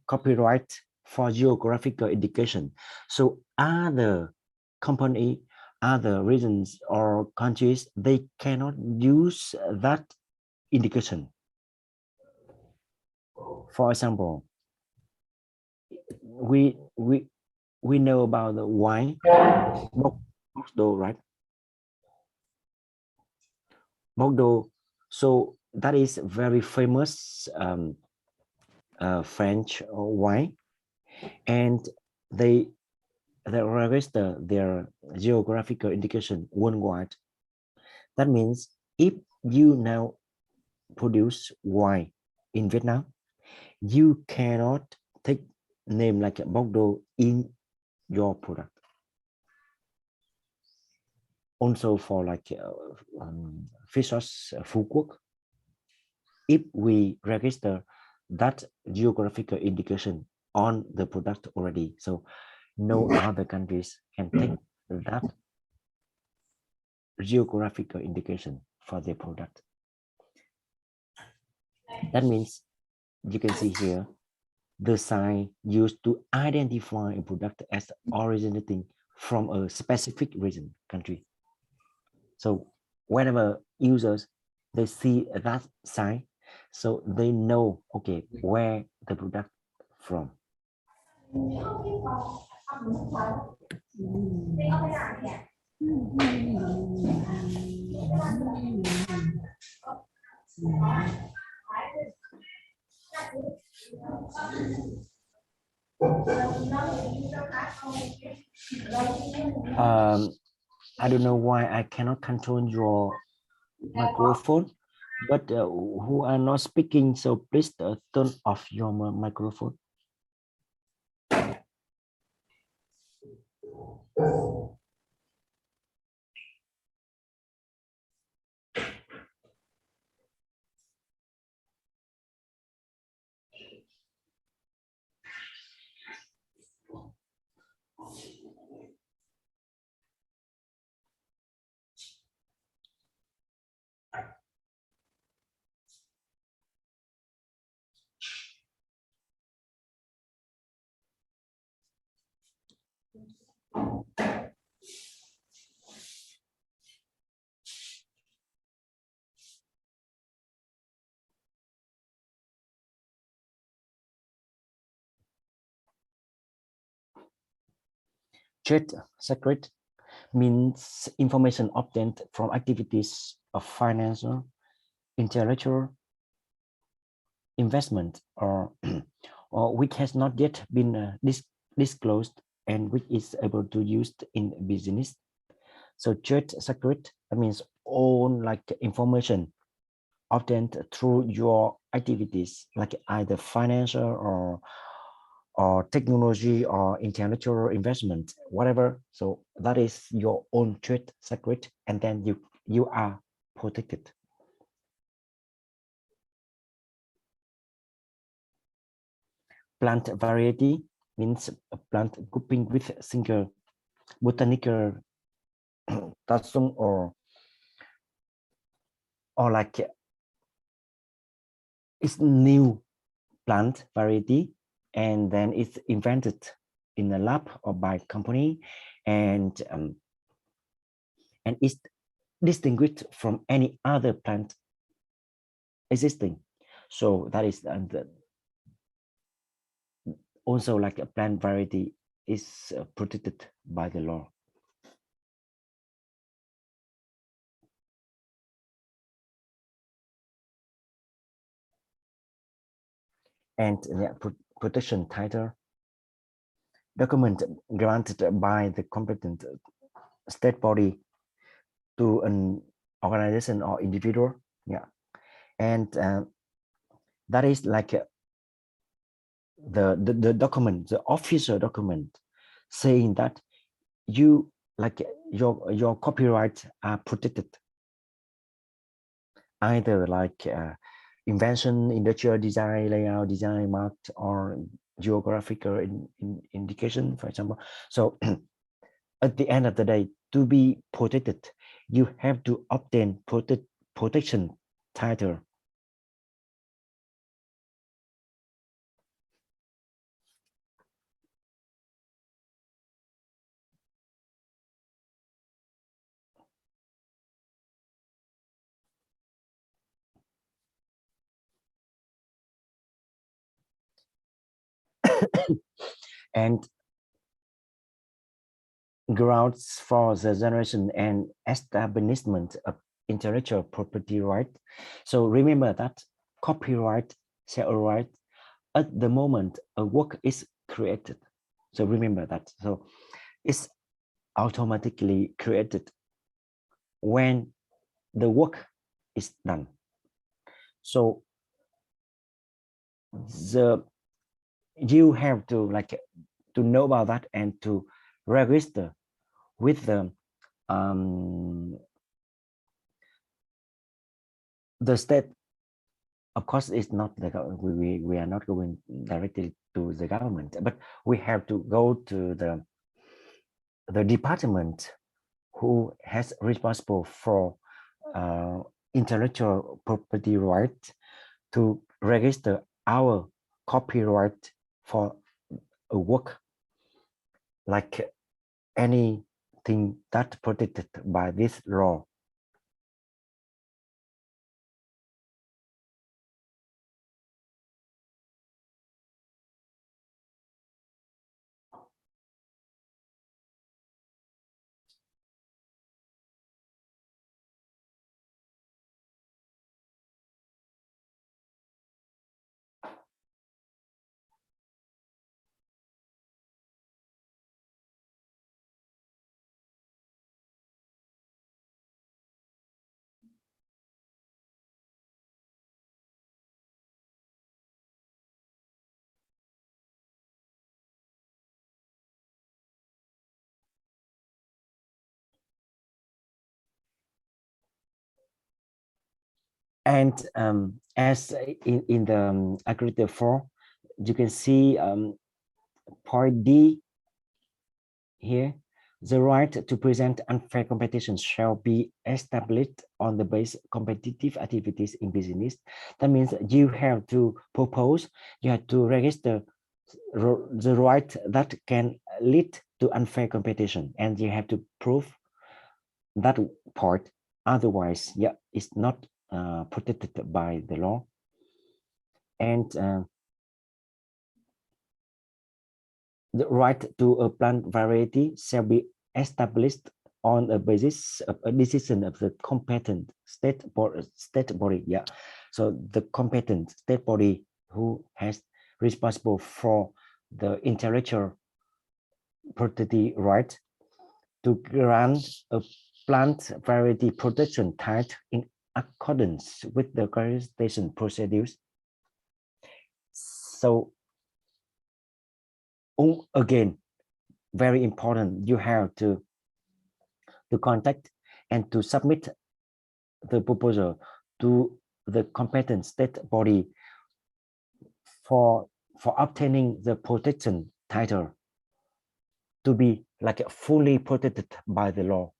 copyright for geographical indication. So other company, other regions or countries, they cannot use that indication. For example, we know about the wine, Bordeaux, right? Bordeaux. So that is very famous French wine, and they register their geographical indication worldwide. That means if you now produce wine in Vietnam, you cannot take name like Bordeaux in your product. Also for like fish sauce Phú Quốc, if we register that geographical indication on the product already, so no other countries can take that geographical indication for their product. That means you can see here the sign used to identify a product as originating from a specific region, country. So whenever users they see that sign, so they know, okay, where the product from. I don't know why I cannot control your microphone, but who are not speaking, so please turn off your microphone. Trade secret means information obtained from activities of financial, intellectual, investment, or or which has not yet been disclosed and which is able to use in business. So trade secret means all like information obtained through your activities, like either financial or technology or intellectual investment, whatever. So that is your own trade secret, and then you are protected. Plant variety means a plant grouping with single botanical taxon or like it's new plant variety, and then it's invented in a lab or by company, and it's distinguished from any other plant existing. So that is also like a plant variety is protected by the law. And protection title, document granted by the competent state body to an organization or individual. Yeah, and that is like the document, the official document, saying that you like your copyright are protected, either like invention, industrial design, layout, design, mark, or geographical indication, for example. So at the end of the day, to be protected, you have to obtain protection title. And grounds for the generation and establishment of intellectual property right. So remember that copyright, sale right, at the moment a work is created. So remember that. So it's automatically created when the work is done. So you have to like to know about that and to register with the state. Of course, it's not the we are not going directly to the government, but we have to go to the department who has responsible for intellectual property right to register our copyright for a work, like anything that protected by this law. And as in the Agreement 4, you can see point D here. The right to present unfair competition shall be established on the basis of competitive activities in business. That means you have to propose, you have to register the right that can lead to unfair competition, and you have to prove that part. Otherwise, yeah, it's not protected by the law. And the right to a plant variety shall be established on the basis of a decision of the competent state body. Yeah, so the competent state body who has responsible for the intellectual property right to grant a plant variety protection type in accordance with the registration procedures. So again, very important, you have to contact and to submit the proposal to the competent state body for obtaining the protection title to be like fully protected by the law.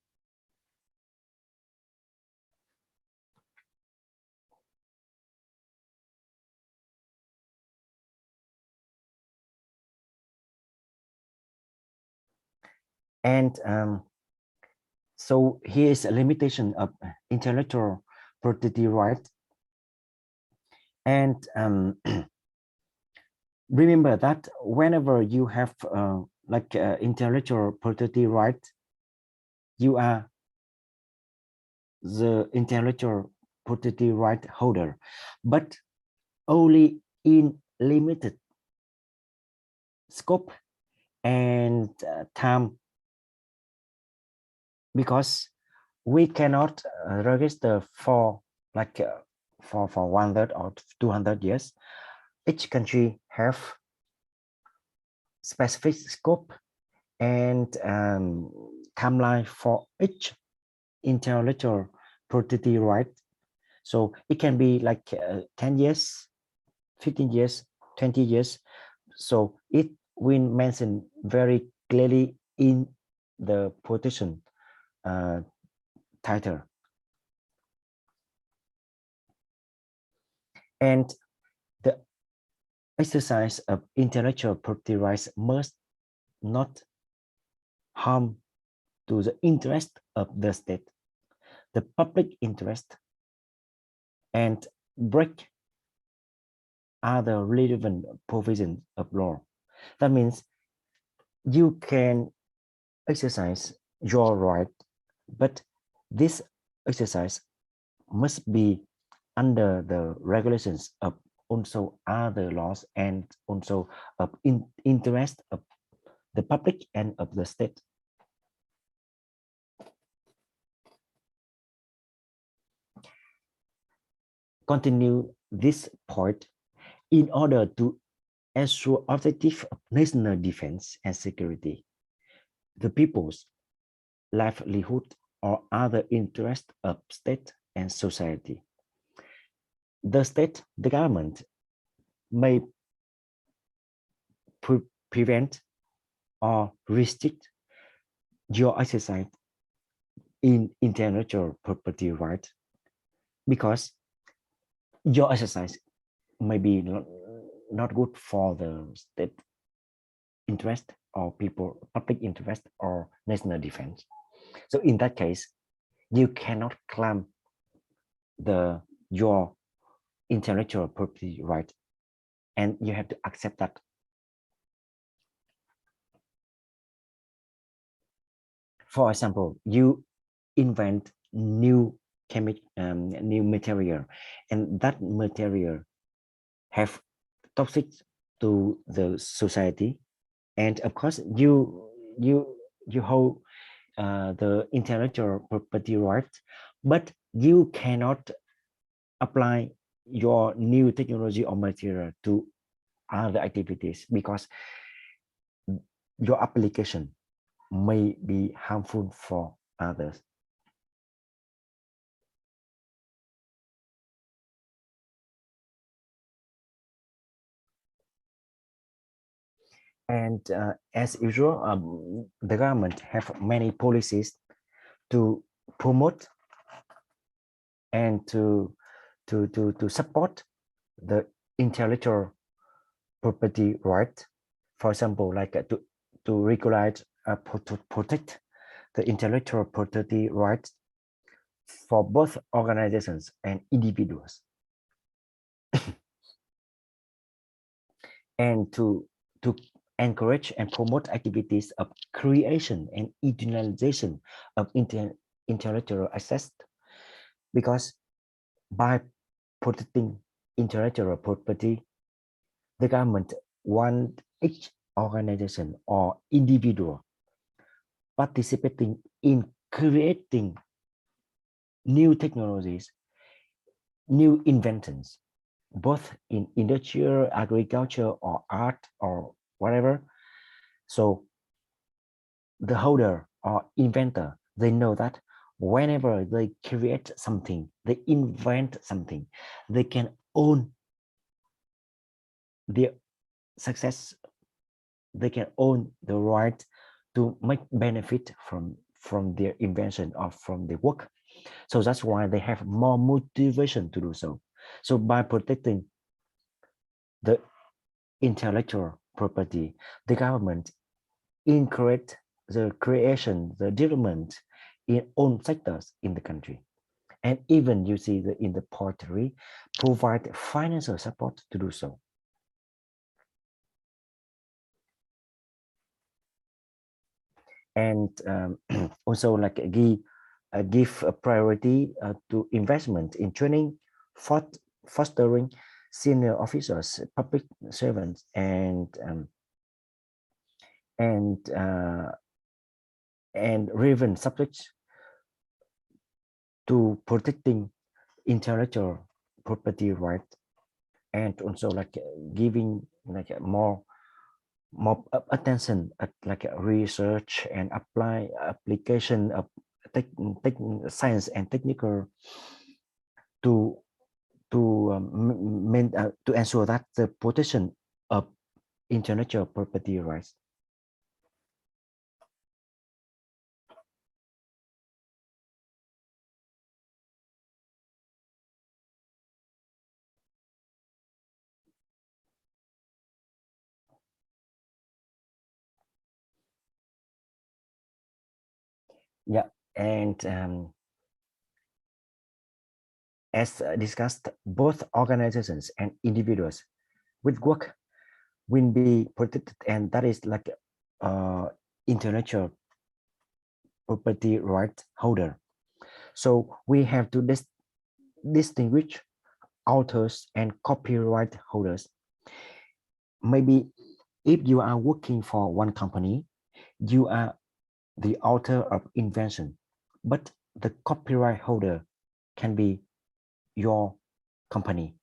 And so here is a limitation of intellectual property right. And remember that whenever you have intellectual property right, you are the intellectual property right holder, but only in limited scope and time, because we cannot register for for 100 or 200 years. Each country have specific scope and timeline for each intellectual property right. So it can be like 10 years, 15 years, 20 years. So it will mention very clearly in the protection title. And the exercise of intellectual property rights must not harm to the interest of the state, the public interest, and break other relevant provisions of law. That means you can exercise your right, but this exercise must be under the regulations of also other laws and also of interest of the public and of the state. Continue this point in order to ensure objective of national defense and security, the people's livelihood or other interest of state and society. The state, the government may prevent or restrict your exercise in intellectual property right, because your exercise may be not good for the state interest or people, public interest or national defense. So in that case, you cannot claim your intellectual property right, and you have to accept that. For example, you invent new new material, and that material have toxic to the society, and of course you hold the intellectual property right, but you cannot apply your new technology or material to other activities because your application may be harmful for others. And as usual, the government have many policies to promote and to support the intellectual property right. For example, like to regulate, to protect the intellectual property rights for both organizations and individuals, and to encourage and promote activities of creation and utilization of intellectual assets, because by protecting intellectual property, the government want each organization or individual participating in creating new technologies, new inventions, both in industrial, agriculture, or art, or whatever. So the holder or inventor, they know that whenever they create something, they invent something, they can own their success, they can own the right to make benefit from their invention or from their work. So that's why they have more motivation to do so. So by protecting the intellectual property, the government encourage the creation, the development in all sectors in the country. And even you see that in the pottery, provide financial support to do so. And also like give a priority to investment in training, fostering senior officers, public servants, and relevant subjects to protecting intellectual property right, and also like giving like more attention at like research and application of science and technical to to ensure that the protection of intellectual property rights. Yeah, and as discussed, both organizations and individuals with work will be protected, and that is like intellectual property right holder. So we have to distinguish authors and copyright holders. Maybe if you are working for one company, you are the author of invention, but the copyright holder can be your company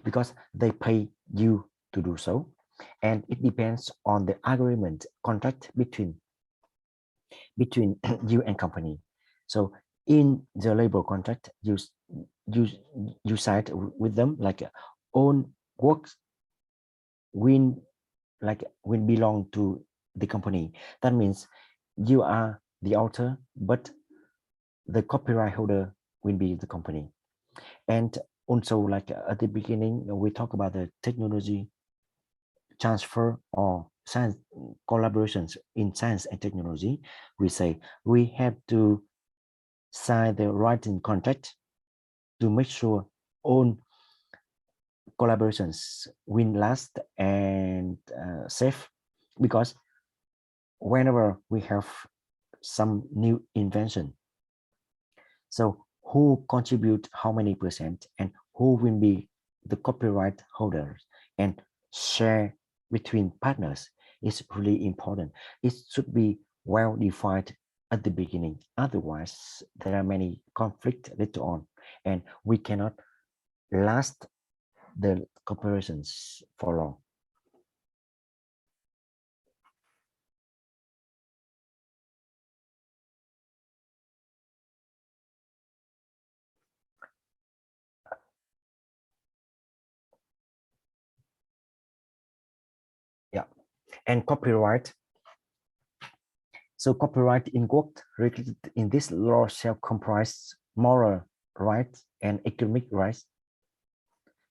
because they pay you to do so, and it depends on the agreement contract between you and company. So in the labor contract, you side with them like own works will belong to the company. That means you are the author, but the copyright holder will be the company. And also like at the beginning, we talk about the technology transfer or science collaborations in science and technology. We say we have to sign the writing contract to make sure all collaborations will last and safe, because whenever we have some new invention, so who contribute how many percent and who will be the copyright holders and share between partners is really important. It should be well defined at the beginning. Otherwise, there are many conflicts later on, and we cannot last the cooperations for long. Yeah, and copyright. So copyright in work regulated in this law shall comprise moral rights and economic rights.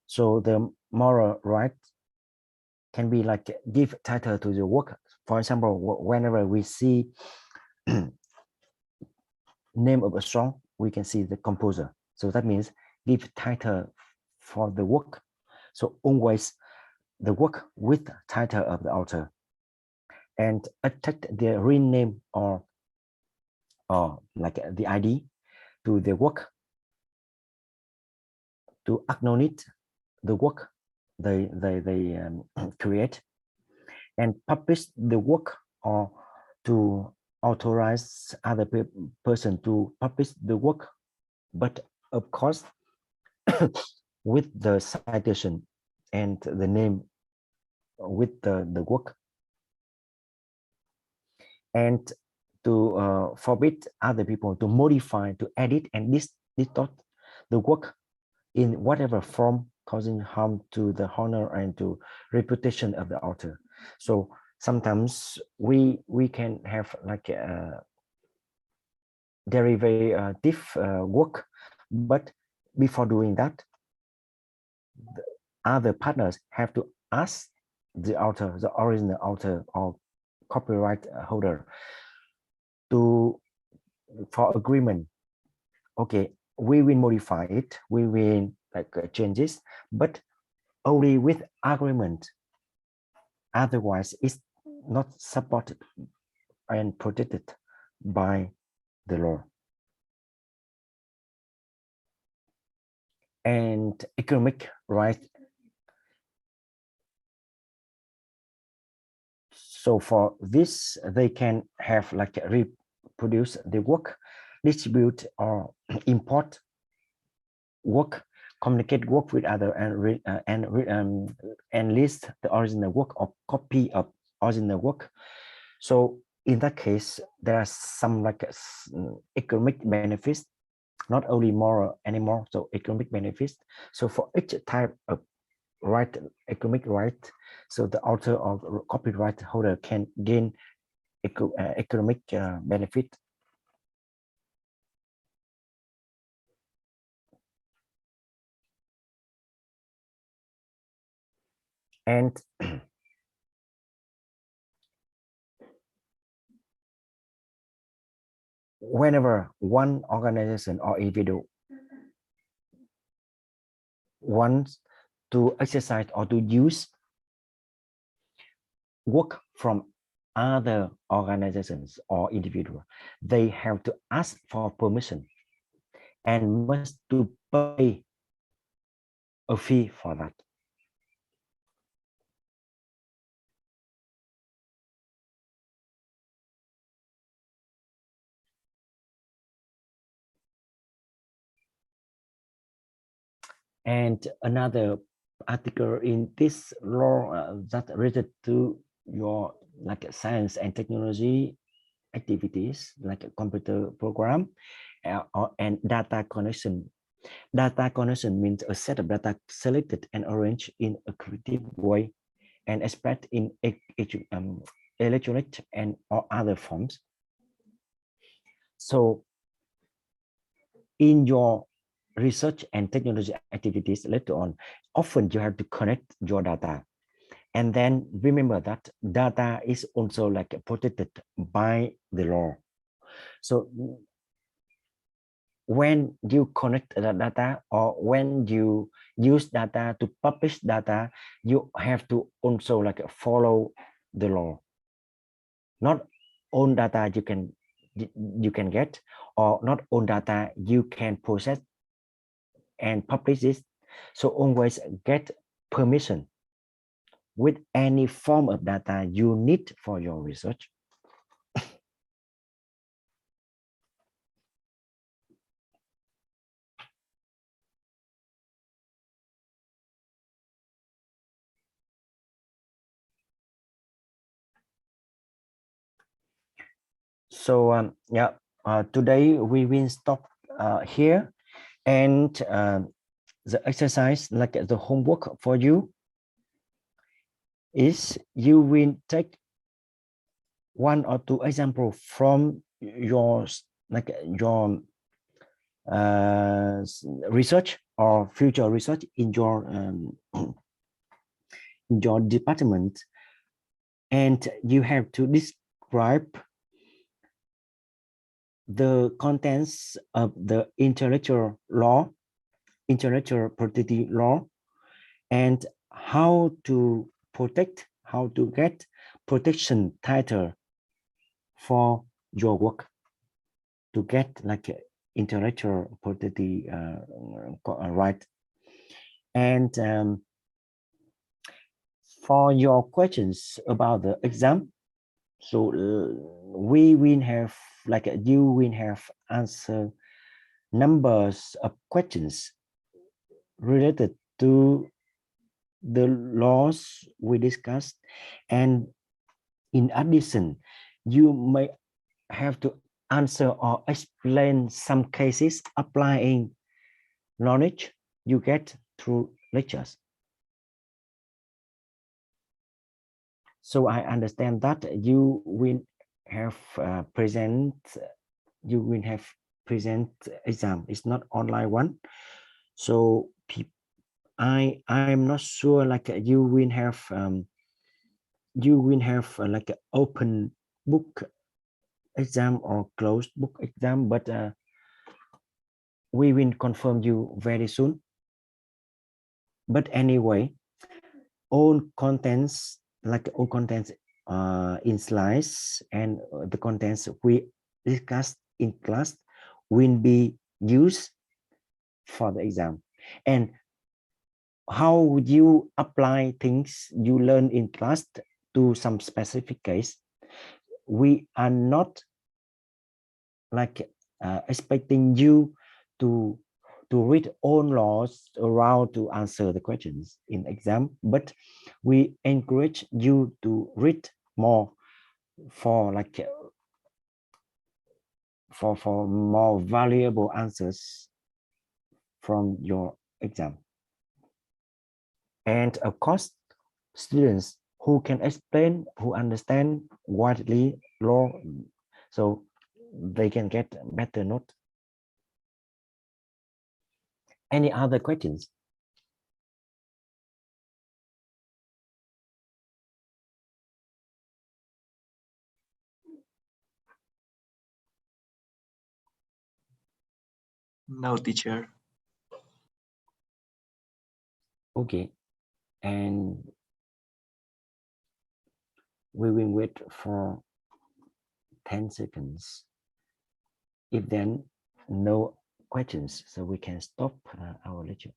So the moral right can be like give title to the work. For example, whenever we see name of a song, we can see the composer. So that means give title for the work. So always the work with title of the author, and attach the real name or like the ID to the work to acknowledge the work they create, and publish the work or to authorize other person to publish the work, but of course with the citation and the name with the work, and to forbid other people to modify, to edit and distort the work in whatever form causing harm to the honor and to reputation of the author. So sometimes we can have like a derivative work, but before doing that, the other partners have to ask the author, the original author or copyright holder, for agreement. Okay, we will modify it, we will like changes, but only with agreement. Otherwise, it's not supported and protected by the law. And economic right. So for this, they can have like reproduce the work, distribute or import work, communicate work with other, and list the original work or copy of original work. So in that case, there are some like economic benefits, not only moral anymore, so economic benefits. So for each type of right, economic right, so the author or copyright holder can gain economic benefit. And whenever one organization or individual wants to exercise or to use work from other organizations or individual, they have to ask for permission and must to pay a fee for that. And another article in this law that related to your like science and technology activities, like a computer program and data connection. Data connection means a set of data selected and arranged in a creative way and expressed in electronic and or other forms. So in your research and technology activities later on, often you have to connect your data. And then remember that data is also like protected by the law. So when you connect the data or when you use data to publish data, you have to also like follow the law. Not all data you can get, or not all data you can process and publish this. So always get permission with any form of data you need for your research. So yeah, today we will stop here, and the exercise, like the homework for you, is you will take one or two examples from your research or future research in your department, and you have to describe the contents of the intellectual property law, and how to get protection title for your work to get like intellectual property right. And for your questions about the exam, so we will have like you will have answer numbers of questions related to the laws we discussed, and in addition you may have to answer or explain some cases applying knowledge you get through lectures. So I understand that you will have present exam. It's not online one. So I'm not sure like you will have like an open book exam or closed book exam, but we will confirm you very soon. But anyway, all contents in slides and the contents we discussed in class will be used for the exam. And how would you apply things you learn in class to some specific case? We are not like expecting you to read all laws around to answer the questions in exam, but we encourage you to read more for like for more valuable answers from your exam. And of course, students who can explain, who understand widely law, so they can get better note. Any other questions? No, teacher. Okay, and we will wait for 10 seconds. If then no questions, so we can stop our lecture.